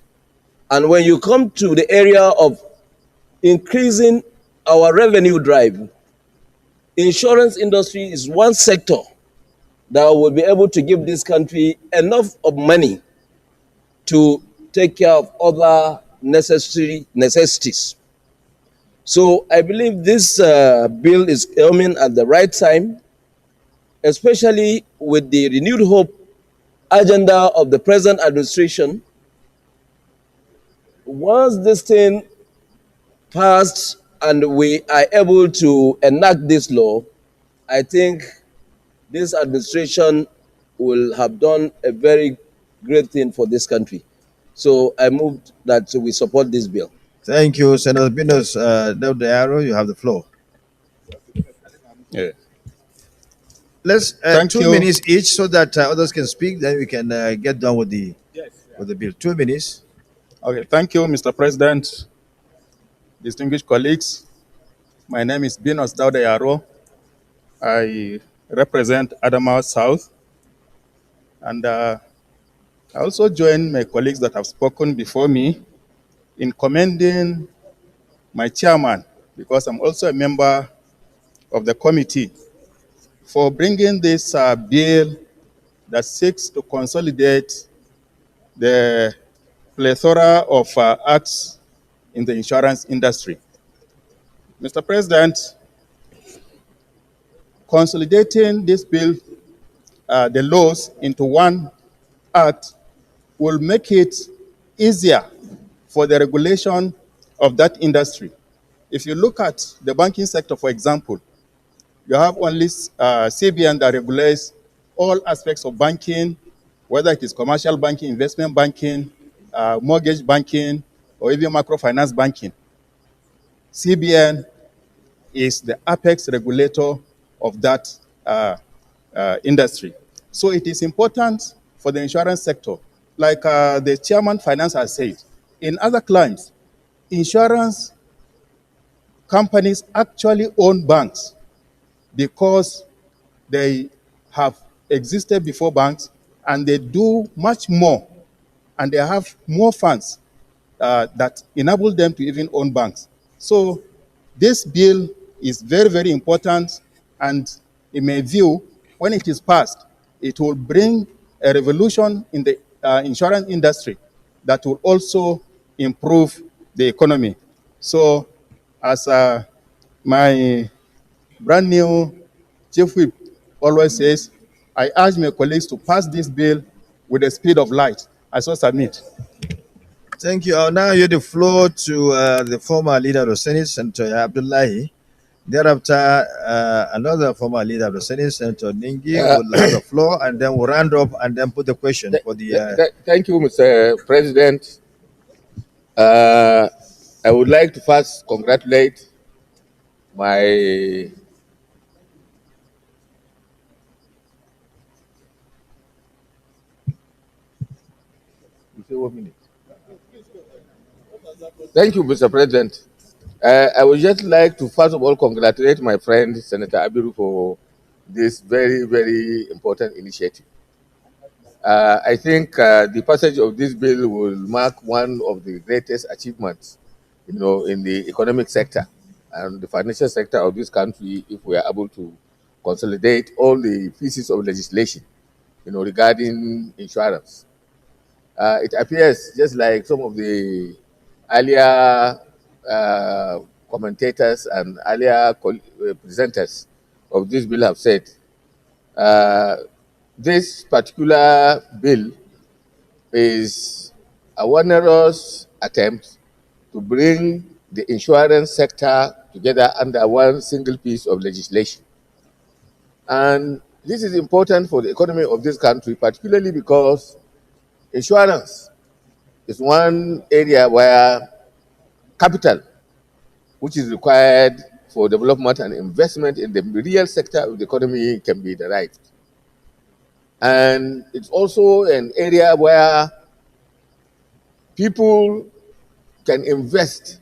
And when you come to the area of increasing our revenue drive, insurance industry is one sector that will be able to give this country enough of money to take care of other necessities. So I believe this bill is coming at the right time, especially with the renewed hope agenda of the present administration. Once this thing passed and we are able to enact this law, I think this administration will have done a very great thing for this country. So I moved that we support this bill. Thank you, Senator Binos. Dr. Arrow, you have the floor. Yeah. Let's Thank 2 you. minutes each so that others can speak. Then we can get done with the bill. 2 minutes. Okay, thank you, Mr. President, distinguished colleagues. My name is Binos Daudayaro. I represent Adamawa South. And I also join my colleagues that have spoken before me in commending my chairman, because I'm also a member of the committee, for bringing this bill that seeks to consolidate the plethora of acts in the insurance industry. Mr. President, consolidating this bill, the laws into one act, will make it easier for the regulation of that industry. If you look at the banking sector, for example, you have only CBN that regulates all aspects of banking, whether it is commercial banking, investment banking, mortgage banking, or even microfinance banking. CBN is the apex regulator of that industry. So it is important for the insurance sector, like the chairman finance has said, in other climes, insurance companies actually own banks because they have existed before banks and they do much more and they have more funds that enable them to even own banks. So this bill is very, very important, and in my view, when it is passed, it will bring a revolution in the insurance industry that will also improve the economy. So as my brand new chief whip always says, I urge my colleagues to pass this bill with the speed of light. I so submit. Thank you. I'll now yield the floor to the former leader of the Senate, Senator Abdullahi. Thereafter, another former leader of the Senate, Senator Ningi, will have the floor, and then we'll round up and then put the question for the... Thank you, Mr. President. I would like to first congratulate my Thank you, Mr. President. I would just like to first of all congratulate my friend Senator Abiru for this very, very important initiative. I think the passage of this bill will mark one of the greatest achievements, in the economic sector and the financial sector of this country if we are able to consolidate all the pieces of legislation, regarding insurance. It appears just like some of the earlier commentators and earlier presenters of this bill have said, uh, this particular bill is a onerous attempt to bring the insurance sector together under one single piece of legislation. And this is important for the economy of this country, particularly because insurance is one area where capital, which is required for development and investment in the real sector of the economy, can be derived. And it's also an area where people can invest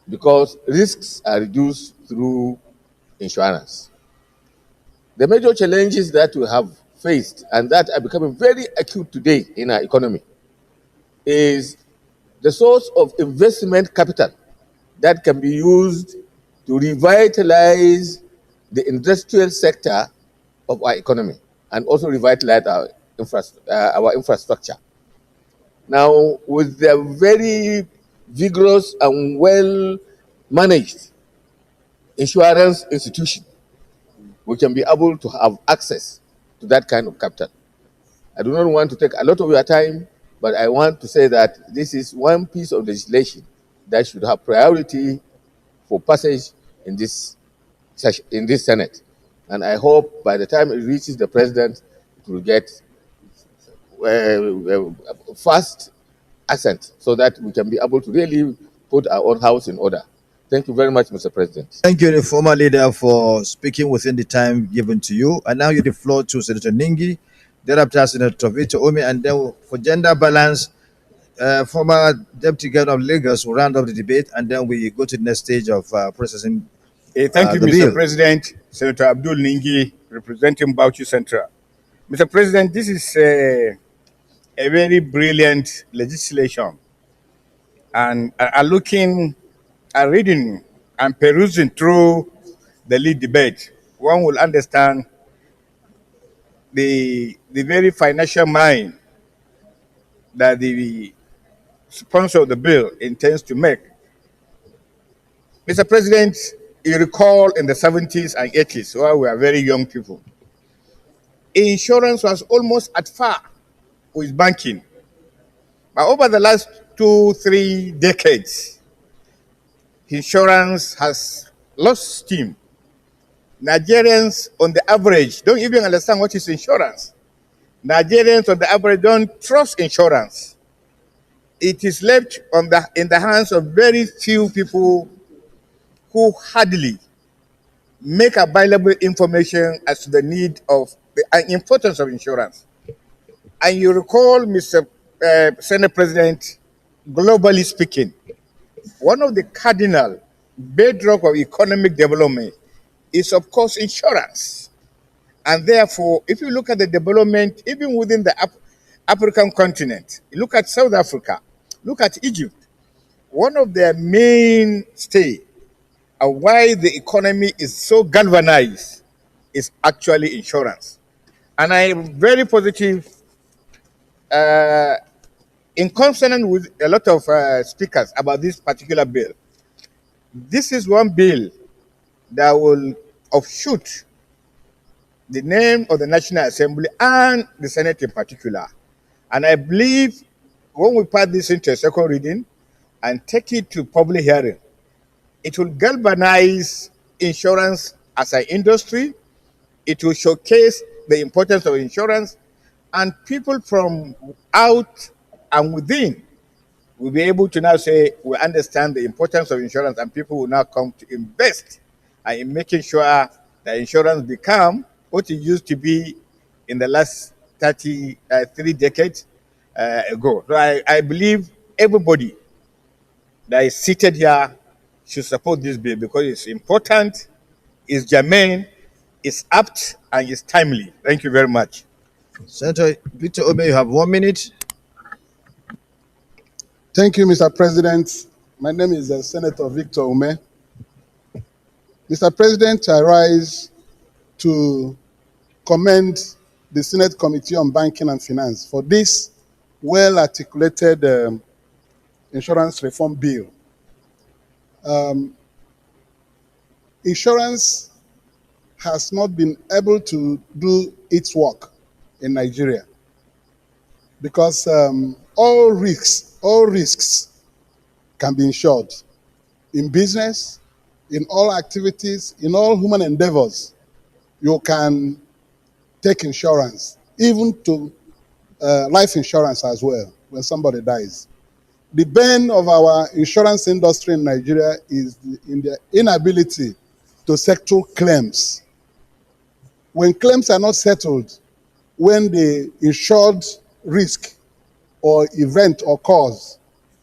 because risks are reduced through insurance. The major challenges that we have faced and that are becoming very acute today in our economy is the source of investment capital that can be used to revitalize the industrial sector of our economy and also revitalize our infrastructure. Now, with the very vigorous and well managed insurance institution, we can be able to have access to that kind of capital. I do not want to take a lot of your time, but I want to say that this is one piece of legislation that should have priority for passage in this Senate. And I hope by the time it reaches the president, it will get fast assent so that we can be able to really put our own house in order. Thank you very much, Mr. President. Thank you, the former leader, for speaking within the time given to you. And now you the floor to Senator Ningi, thereafter Senator Vito Omi, and then for gender balance, former Deputy Governor of Lagos will round up the debate, and then we go to the next stage of processing. Thank you, the Mr. bill. President. Senator Abdul Ningi, representing Bauchi Central. Mr. President, this is a very brilliant legislation. And looking and reading and perusing through the lead debate, one will understand the very financial mind that the sponsor of the bill intends to make. Mr. President, you recall in the 70s and 80s, while we were very young people, insurance was almost at par with banking. But over the last 2-3 decades, insurance has lost steam. Nigerians, on the average, don't even understand what is insurance. Nigerians, on the average, don't trust insurance. It is left in the hands of very few people who hardly make available information as to the need of the importance of insurance. And you recall, Mr. Senate President, globally speaking, one of the cardinal bedrock of economic development is, of course, insurance. And therefore, if you look at the development, even within the African continent, look at South Africa, look at Egypt, one of their mainstay of why the economy is so galvanized is actually insurance. And I am very positive, in consonance with a lot of speakers about this particular bill. This is one bill that will offshoot the name of the National Assembly and the Senate in particular. And I believe when we pass this into a second reading and take it to public hearing, it will galvanize insurance as an industry. It will showcase the importance of insurance, and people from out and within will be able to now say, we understand the importance of insurance, and people will now come to invest in making sure that insurance become what it used to be in the last 3 decades ago. So I believe everybody that is seated here should support this bill because it's important, it's germane, is apt and is timely. Thank you very much. Senator Victor Ome, you have 1 minute. Thank you, Mr. President. My name is Senator Victor Ume. Mr. President, I rise to commend the Senate Committee on Banking and Finance for this well-articulated insurance reform bill. Insurance has not been able to do its work in Nigeria because all risks can be insured in business, in all activities, in all human endeavors. You can take insurance, even to life insurance as well when somebody dies. The bane of our insurance industry in Nigeria is in the inability to settle claims. When claims are not settled, when the insured risk or event occurs,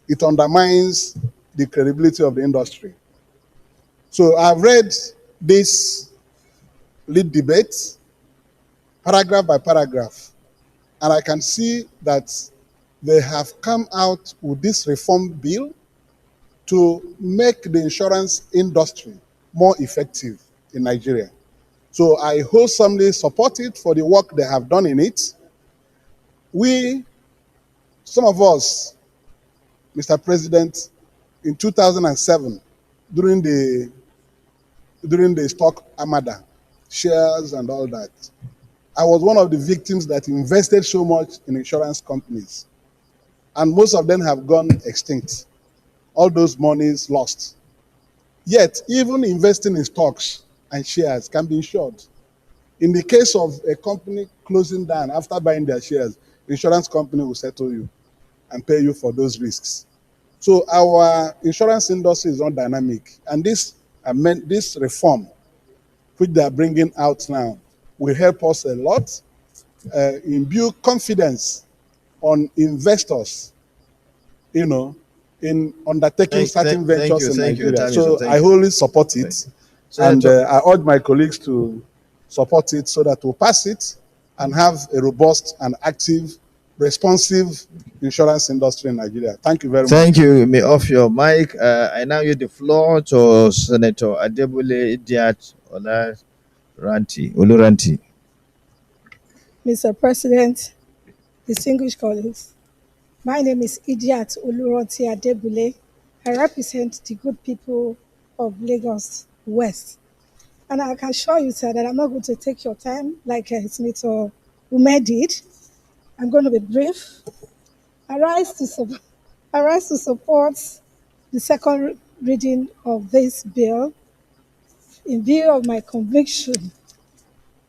it undermines the credibility of the industry. So I've read this lead debate paragraph by paragraph, and I can see that they have come out with this reform bill to make the insurance industry more effective in Nigeria. So I wholesomely support it for the work they have done in it. Some of us, Mr. President, in 2007, during the stock armada, shares and all that, I was one of the victims that invested so much in insurance companies. And most of them have gone extinct. All those monies lost. Yet, even investing in stocks and shares can be insured. In the case of a company closing down after buying their shares, the insurance company will settle you and pay you for those risks. So our insurance industry is not dynamic. And this reform, which they are bringing out now, will help us a lot, imbue confidence on investors, in undertaking certain ventures in Nigeria. So I wholly support it. And I urge my colleagues to support it so that we'll pass it and have a robust and active, responsive insurance industry in Nigeria. Thank you very much. Thank you. You may off your mic. I now give the floor to Senator Adebule Idiat Oluranti. Mr. President, distinguished colleagues, my name is Idiat Oluranti Adebule. I represent the good people of Lagos West. And I can assure you, sir, that I'm not going to take your time like Senator Ume did. I'm going to be brief. I rise to support the second reading of this bill in view of my conviction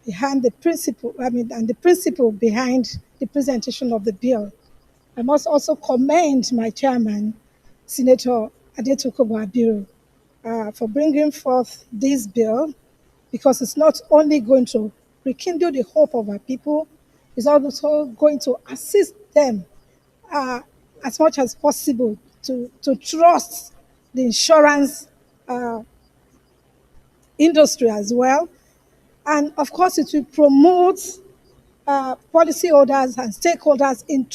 behind the principle, and the principle behind the presentation of the bill. I must also commend my chairman, Senator Adetokobo Abiru, for bringing forth this bill, because it's not only going to rekindle the hope of our people, it's also going to assist them as much as possible to trust the insurance industry as well. And of course, it will promote policyholders and stakeholders in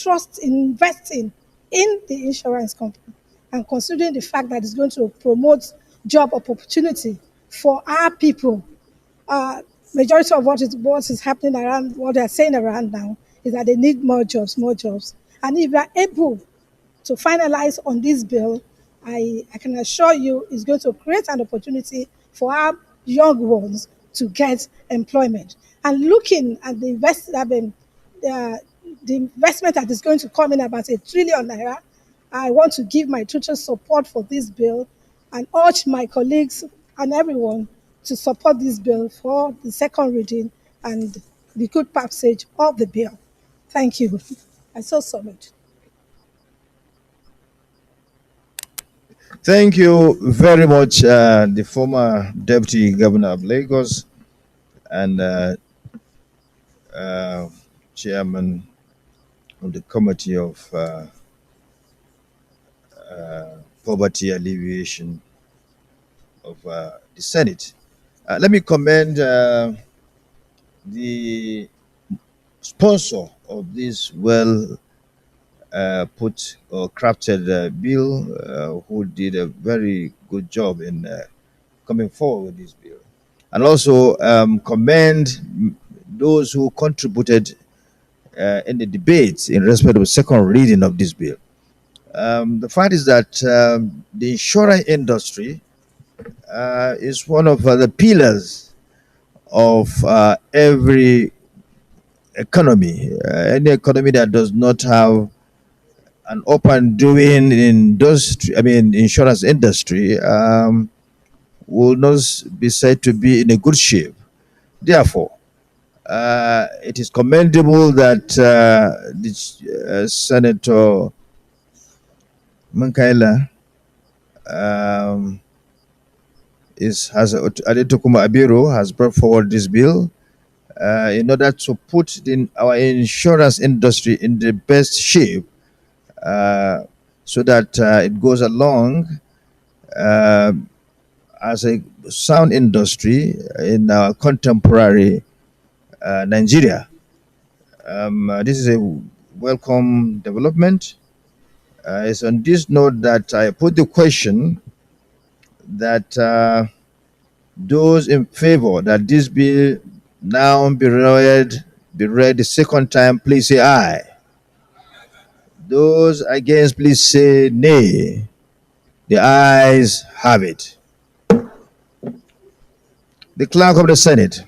investing in the insurance company, and considering the fact that it's going to promote job opportunity for our people. Majority of what is happening around, what they're saying around now, is that they need more jobs. And if we are able to finalize on this bill, I can assure you it's going to create an opportunity for our young ones to get employment. And looking at the investment that is going to come in about ₦1 trillion, I want to give my total support for this bill and urge my colleagues and everyone to support this bill for the second reading and the good passage of the bill. Thank you. I so submit. Thank you very much, the former Deputy Governor of Lagos and Chairman of the Committee of Poverty Alleviation of the Senate. Let me commend the sponsor of this well put or crafted bill, who did a very good job in coming forward with this bill, and also commend those who contributed in the debates in respect of the second reading of this bill. The fact is that the insurance industry is one of the pillars of every economy. Any economy that does not have an open doing industry, I mean, insurance industry, will not be said to be in a good shape. Therefore, it is commendable that Senator Mankaila Adetukuma Abiru has brought forward this bill in order to put our insurance industry in the best shape, so that it goes along as a sound industry in our contemporary Nigeria. This is a welcome development. It's on this note that I put the question that those in favor that this bill now be read the second time, please say aye. Those against, please say nay. The ayes have it. The Clerk of the Senate.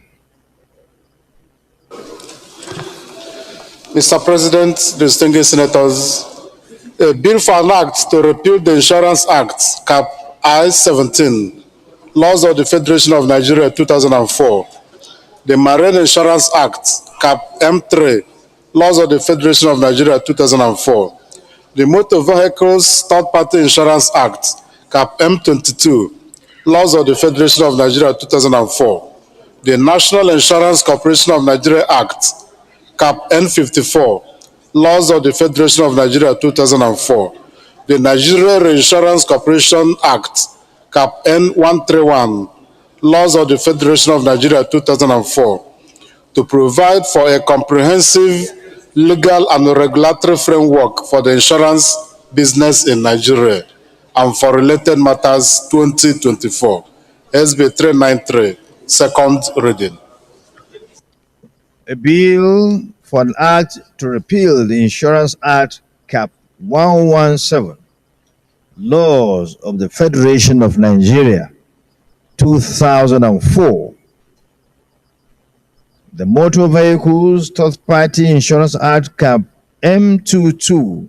Mr. President, distinguished senators, a bill for an act to repeal the Insurance Act, Cap I-17, Laws of the Federation of Nigeria 2004, the Marine Insurance Act, Cap M3, Laws of the Federation of Nigeria 2004, the Motor Vehicles Third-Party Insurance Act, Cap M22, Laws of the Federation of Nigeria 2004, the National Insurance Corporation of Nigeria Act, Cap N54, Laws of the Federation of Nigeria 2004, the Nigeria Reinsurance Corporation Act, Cap N131, Laws of the Federation of Nigeria 2004, to provide for a comprehensive legal and regulatory framework for the insurance business in Nigeria and for related matters 2024, SB 393, second reading. A bill for an act to repeal the Insurance Act, Cap 117, Laws of the Federation of Nigeria 2004, the Motor Vehicles Third-Party Insurance Act, Cap M22,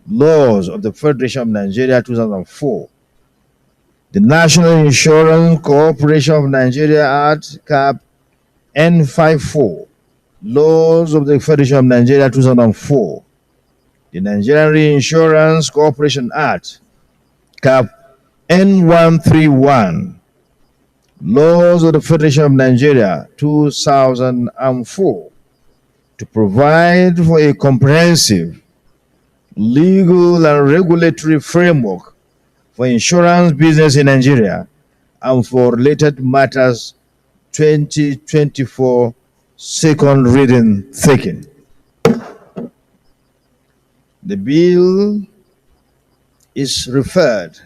Laws of the Federation of Nigeria 2004, the National Insurance Corporation of Nigeria Act, Cap N54, Laws of the Federation of Nigeria 2004, the Nigerian Reinsurance Corporation Act, Cap N131, Laws of the Federation of Nigeria 2004, to provide for a comprehensive legal and regulatory framework for insurance business in Nigeria and for related matters 2024, second reading taken. The bill is referred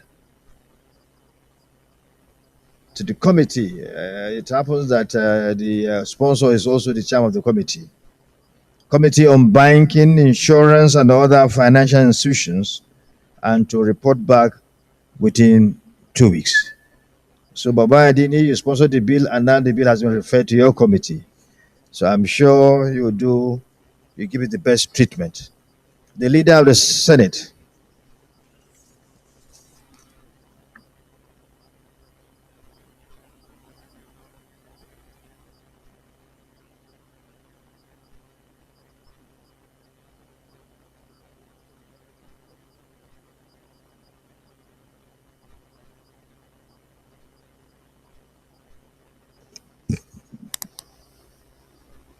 to the committee. It happens that the sponsor is also the chairman of the committee. Committee on Banking, Insurance, and other financial institutions, and to report back within 2 weeks. So, Baba Adini, you sponsored the bill, and now the bill has been referred to your committee. So, I'm sure you give it the best treatment. The Leader of the Senate.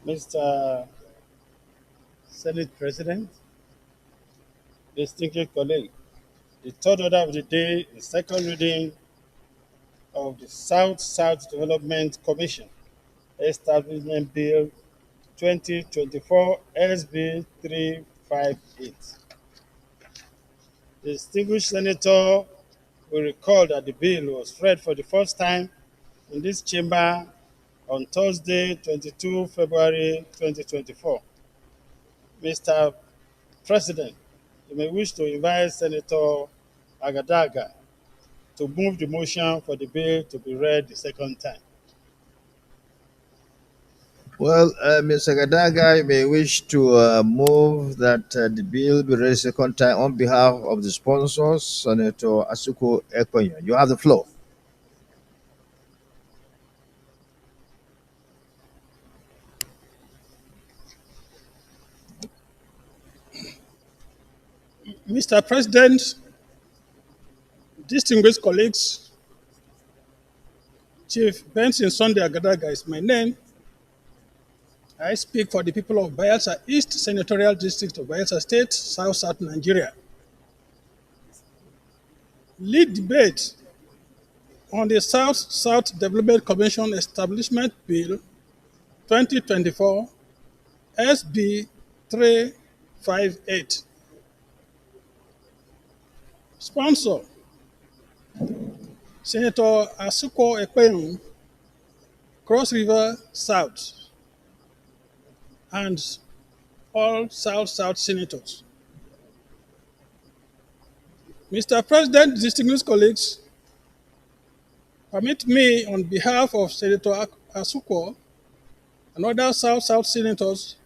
Mr. Senate President, distinguished colleague, the third order of the day is second reading of the South-South Development Commission Establishment Bill 2024 SB 358. The distinguished senator will recall that the bill was read for the first time in this chamber on Thursday, 22 February 2024. Mr. President, you may wish to invite Senator Agadaga to move the motion for the bill to be read the second time. Well, Mr. Gadaga, you may wish to move that the bill be read second time on behalf of the sponsors, Senator Asuko Ekwenyo. You have the floor. Mr. President, distinguished colleagues, Chief Benson Sunday Agadaga is my name. I speak for the people of Bayelsa East Senatorial District of Bayelsa State, South Nigeria. Lead debate on the South Development Commission Establishment Bill 2024 SB 358. Sponsor, Senator Asuko Ekwenyo, Cross River South, and all South senators. Mr. President, distinguished colleagues, permit me on behalf of Senator Asuko and other South senators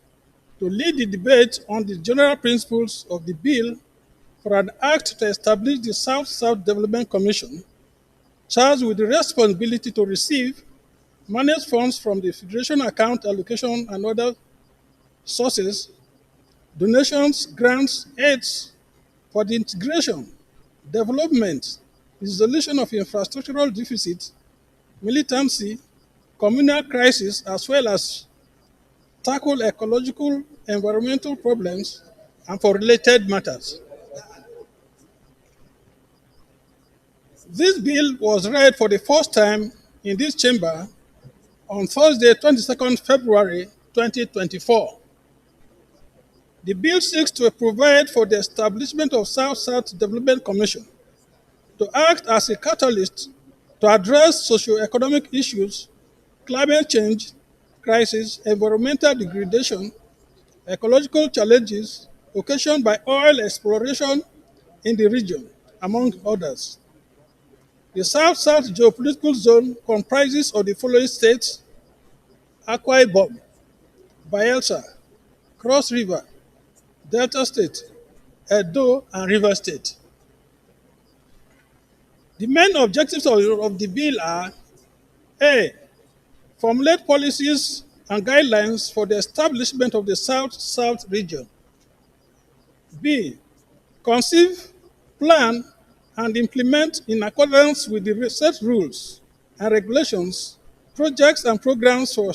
to lead the debate on the general principles of the bill for an act to establish the South Development Commission, charged with the responsibility to receive, manage funds from the Federation account allocation and other sources, donations, grants, aids for the integration, development, resolution of infrastructural deficit, militancy, communal crisis, as well as tackle ecological, environmental problems, and for related matters. This bill was read for the first time in this chamber on Thursday, 22nd February 2024. The bill seeks to provide for the establishment of South Development Commission to act as a catalyst to address socio-economic issues, climate change crisis, environmental degradation, ecological challenges occasioned by oil exploration in the region, among others. The South geopolitical zone comprises of the following states: Akwa Ibom, Bayelsa, Cross River, Delta State, Edo, and River State. The main objectives of the bill are: A, formulate policies and guidelines for the establishment of the South region. B, conceive, plan, and implement in accordance with the set rules and regulations, projects and programs for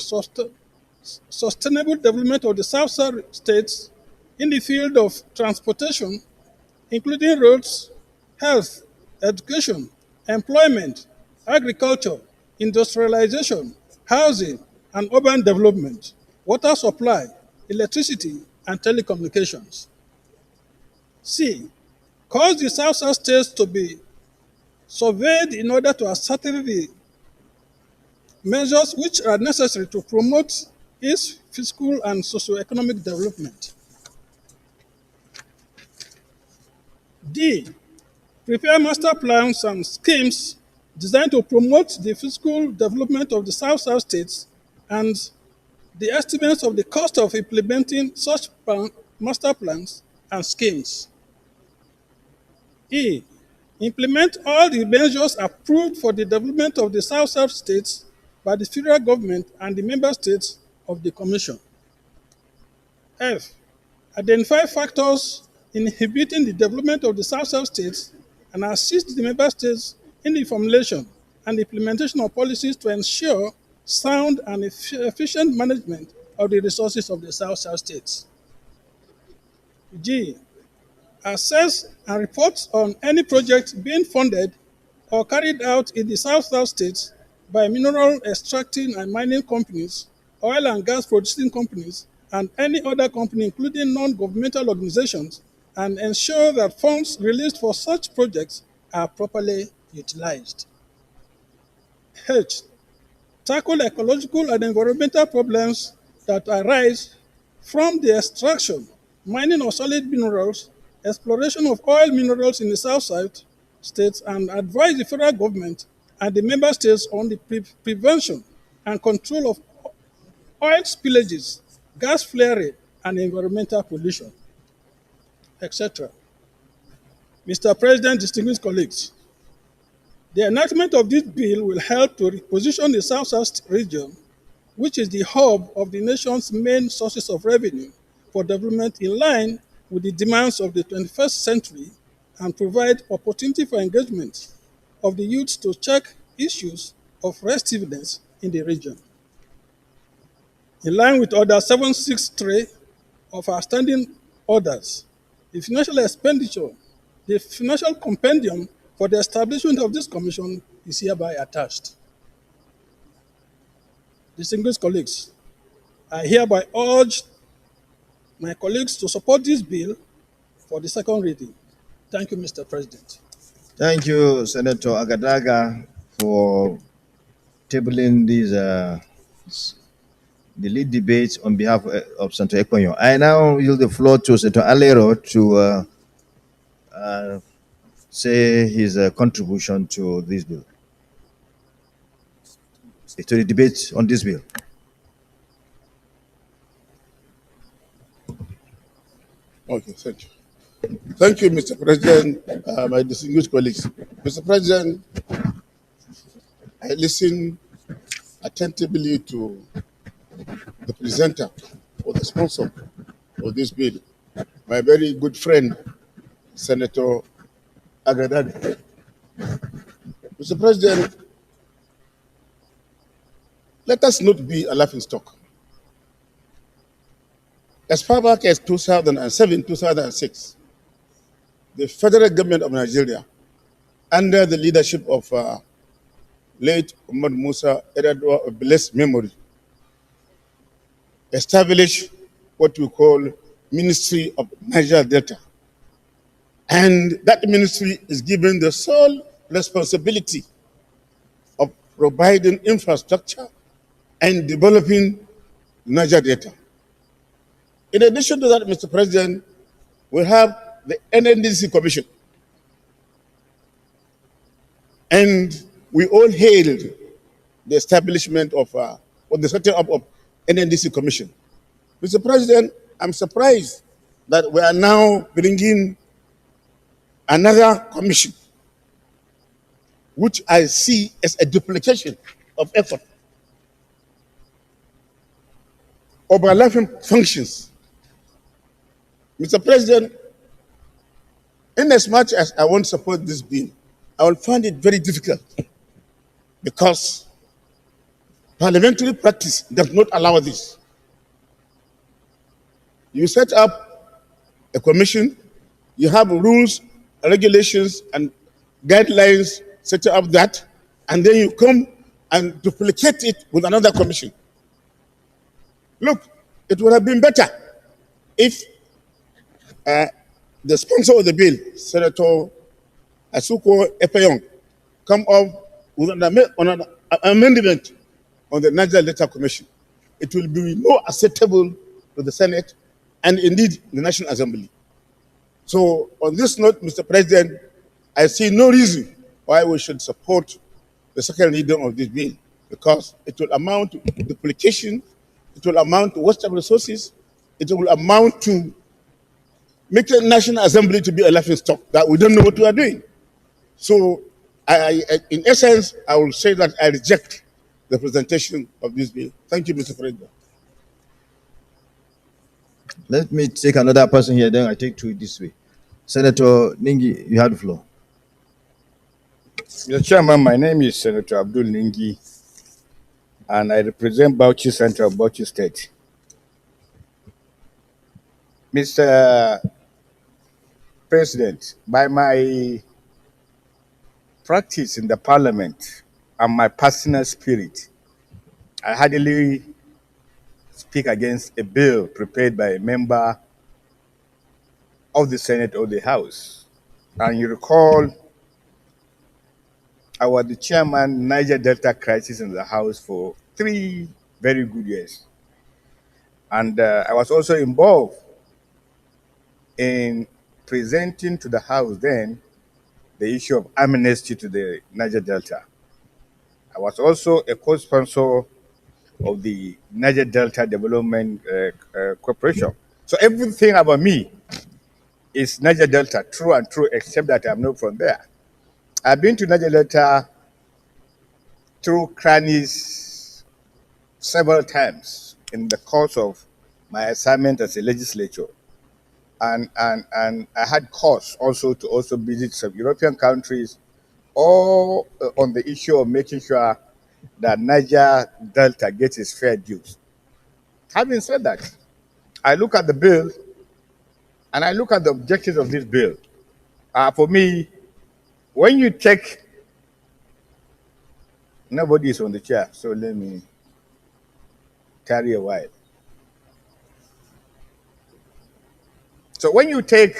sustainable development of the South states in the field of transportation, including roads, health, education, employment, agriculture, industrialization, housing and urban development, water supply, electricity, and telecommunications. C, cause the South states to be surveyed in order to ascertain the measures which are necessary to promote its fiscal and socio-economic development. D, prepare master plans and schemes designed to promote the fiscal development of the South states and the estimates of the cost of implementing such master plans and schemes. E, implement all the measures approved for the development of the South states by the federal government and the member states of the Commission. F, identify factors inhibiting the development of the South states and assist the member states in the formulation and implementation of policies to ensure sound and efficient management of the resources of the South states. G, assess and report on any project being funded or carried out in the South states by mineral extracting and mining companies oil and gas producing companies, and any other company, including non-governmental organizations, and ensure that funds released for such projects are properly utilized. H. Tackle ecological and environmental problems that arise from the extraction, mining of solid minerals, exploration of oil minerals in the South states, and advise the federal government and the member states on the prevention and control of oil spillages, gas flaring, and environmental pollution, etc. Mr. President, distinguished colleagues, the enactment of this bill will help to reposition the South region, which is the hub of the nation's main sources of revenue for development, in line with the demands of the 21st century, and provide opportunity for engagement of the youth to check issues of restiveness in the region. In line with Order 763 of our standing orders, the financial expenditure, the financial compendium for the establishment of this commission is hereby attached. Distinguished colleagues, I hereby urge my colleagues to support this bill for the second reading. Thank you, Mr. President. Thank you, Senator Agadaga, for tabling these the lead debates on behalf of Senator Ekonyo. I now yield the floor to Senator Alero to say his contribution to this bill, to the debate on this bill. Okay, thank you. Thank you, Mr. President, my distinguished colleagues. Mr. President, I listened attentively to the presenter or the sponsor of this bill, my very good friend, Senator Agadaga. Mr. President, let us not be a laughingstock. As far back as 2007, 2006, the federal government of Nigeria, under the leadership of late Umar Musa Eradua of blessed memory, established what we call Ministry of Niger Delta. And that ministry is given the sole responsibility of providing infrastructure and developing Niger Delta. In addition to that, Mr. President, we have the NNDC Commission. And we all hailed the establishment of, or the setting up of NNDC Commission. Mr. President, I'm surprised that we are now bringing another commission, which I see as a duplication of effort, overlapping functions. Mr. President, in as much as I want to support this bill, I will find it very difficult because parliamentary practice does not allow this. You set up a commission, you have rules, regulations, and guidelines setting up that, and then you come and duplicate it with another commission. Look, it would have been better if the sponsor of the bill, Senator Asuko Epeyong, come up with an amendment on the Niger Delta Commission. It will be more acceptable to the Senate and indeed the National Assembly. So on this note, Mr. President, I see no reason why we should support the second reading of this bill, because it will amount to duplication, it will amount to waste of resources, it will amount to making the National Assembly to be a laughingstock that we don't know what we are doing. So in essence, I will say that I reject the presentation of this bill. Thank you, Mr. President. Let me take another person here, then I take two this way. Senator Ningi, you have the floor. Mr. Chairman, my name is Senator Abdul Ningi, and I represent Bauchi Central, Bauchi State. Mr. President, by my practice in the Parliament and my personal spirit, I heartily speak against a bill prepared by a member of the Senate or the House. And you recall I was the chairman Niger Delta crisis in the House for 3 very good years. And I was also involved in presenting to the House then the issue of amnesty to the Niger Delta. I was also a co-sponsor of the Niger Delta Development Corporation. So everything about me is Niger Delta, true and true, except that I'm not from there. I've been to Niger Delta through crannies several times in the course of my assignment as a legislator. And I had cause also to also visit some European countries, all on the issue of making sure that Niger Delta gets its fair dues. Having said that, I look at the bill and I look at the objectives of this bill. For me, when you take, nobody is on the chair, so let me carry a while. So when you take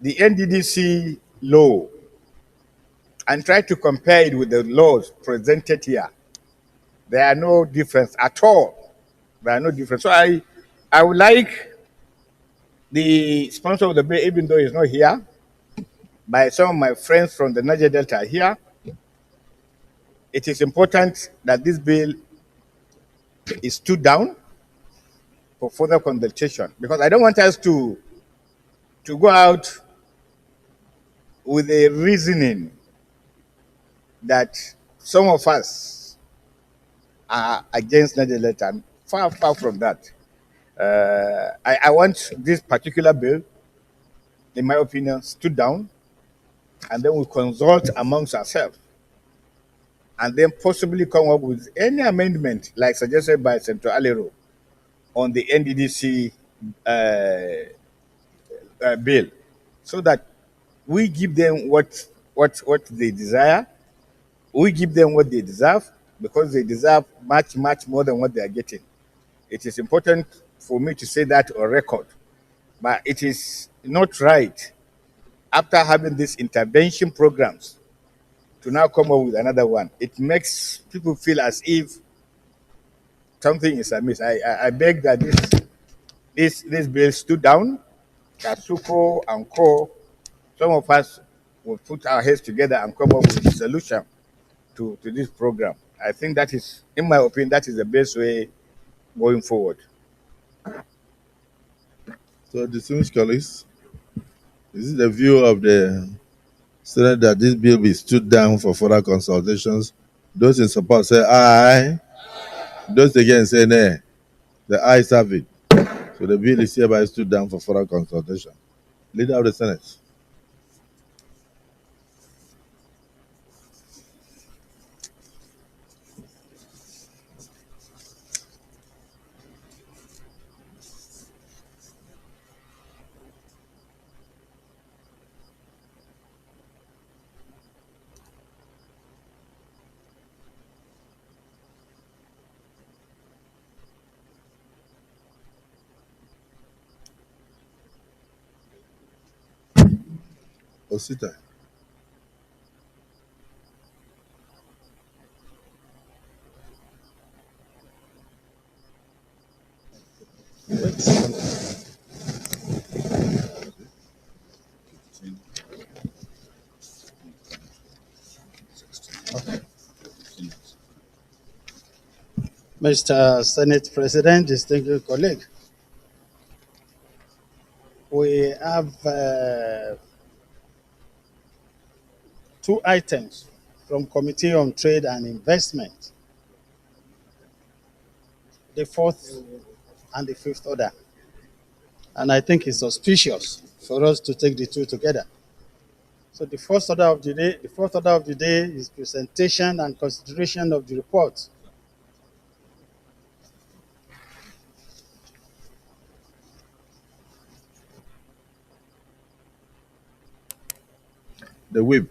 the NDDC law and try to compare it with the laws presented here, there are no difference at all. There are no difference. So I would like the sponsor of the bill, even though he's not here, by some of my friends from the Niger Delta here, it is important that this bill is stood down for further consultation, because I don't want us to go out with a reasoning that some of us are against Niger Delta. Far, far from that. I want this particular bill, in my opinion, stood down, and then we consult amongst ourselves, and then possibly come up with any amendment, like suggested by Senator Alero, on the NDDC bill, so that we give them what they desire, we give them what they deserve, because they deserve much, much more than what they are getting. It is important for me to say that on record, but it is not right, after having these intervention programs, to now come up with another one. It makes people feel as if something is amiss. I beg that this bill stood down, that Suko and Co, some of us will put our heads together and come up with a solution to this program. I think that is, in my opinion, that is the best way going forward. So, distinguished colleagues, is it the view of the Senate that this bill be stood down for further consultations? Those in support say aye. Those against say nay. The ayes have it. So the bill is hereby stood down for further consultation. Leader of the Senate. Osita. Mr. Senate President, distinguished colleague, we have two items from Committee on Trade and Investment, the fourth and the fifth order. And I think it's auspicious for us to take the two together. So the fourth order of the day is presentation and consideration of the report The whip.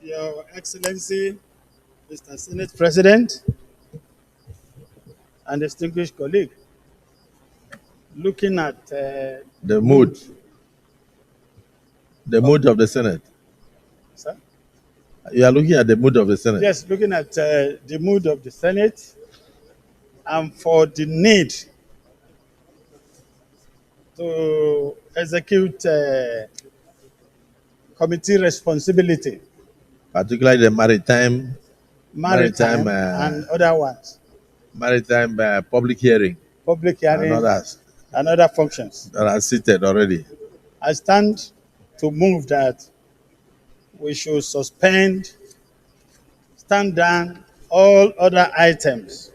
Your Excellency, Mr. Senate President, and distinguished colleague, looking at The mood of the Senate. Sir? You are looking at the mood of the Senate. Yes, looking at the mood of the Senate and for the need to execute committee responsibility, Particularly the maritime and other ones, maritime public hearing, public hearing, and others and other functions. that are seated already. I stand to move that we should stand down all other items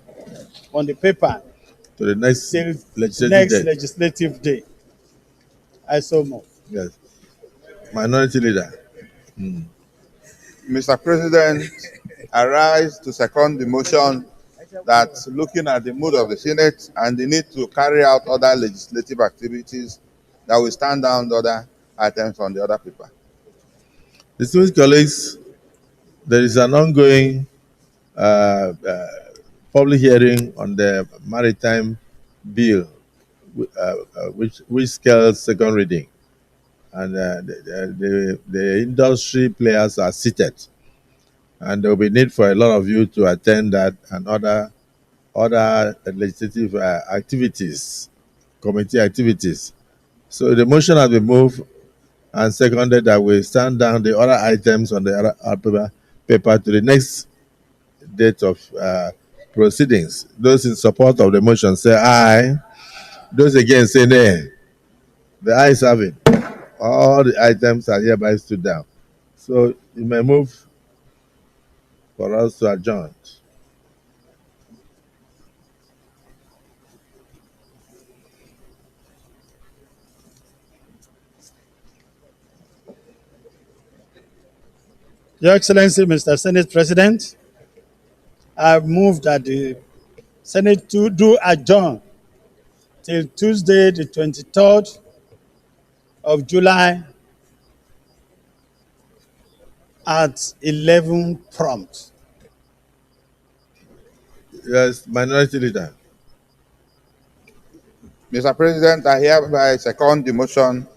on the paper to the next till legislative day. legislative day. I so move. Yes. Minority Leader. Mr. President, I rise to second the motion that looking at the mood of the Senate and the need to carry out other legislative activities, that we stand down the other items on the other paper. Distinguished colleagues, there is an ongoing public hearing on the maritime bill, which scales second reading, and the industry players are seated, and there will be need for a lot of you to attend that and other legislative activities, committee activities. So the motion has been moved and seconded that we stand down the other items on the other paper to the next date of proceedings. Those in support of the motion say aye. Those against say nay. The ayes have it. All the items are hereby stood down. So you may move for us to adjourn. Your Excellency, Mr. Senate President, I move that the Senate to do adjourn till Tuesday, the 23rd of July at 11 prompt. Yes, Minority Leader. Mr. President, I hereby second the motion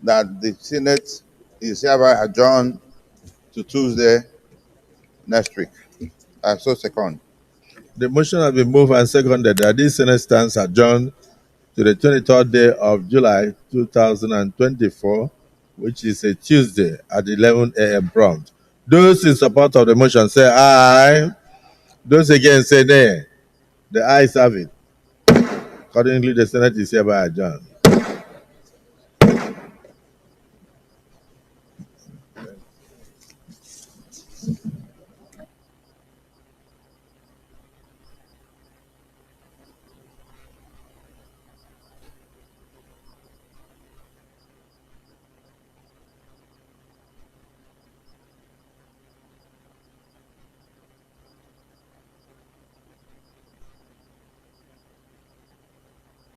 that the Senate is hereby adjourned to Tuesday next week. I so second. The motion has been moved and seconded that this Senate stands adjourned to the 23rd day of July 2024, which is a Tuesday at 11 a.m. prompt. Those in support of the motion say aye. Those against say nay. The ayes have it. Accordingly, the Senate is hereby adjourned.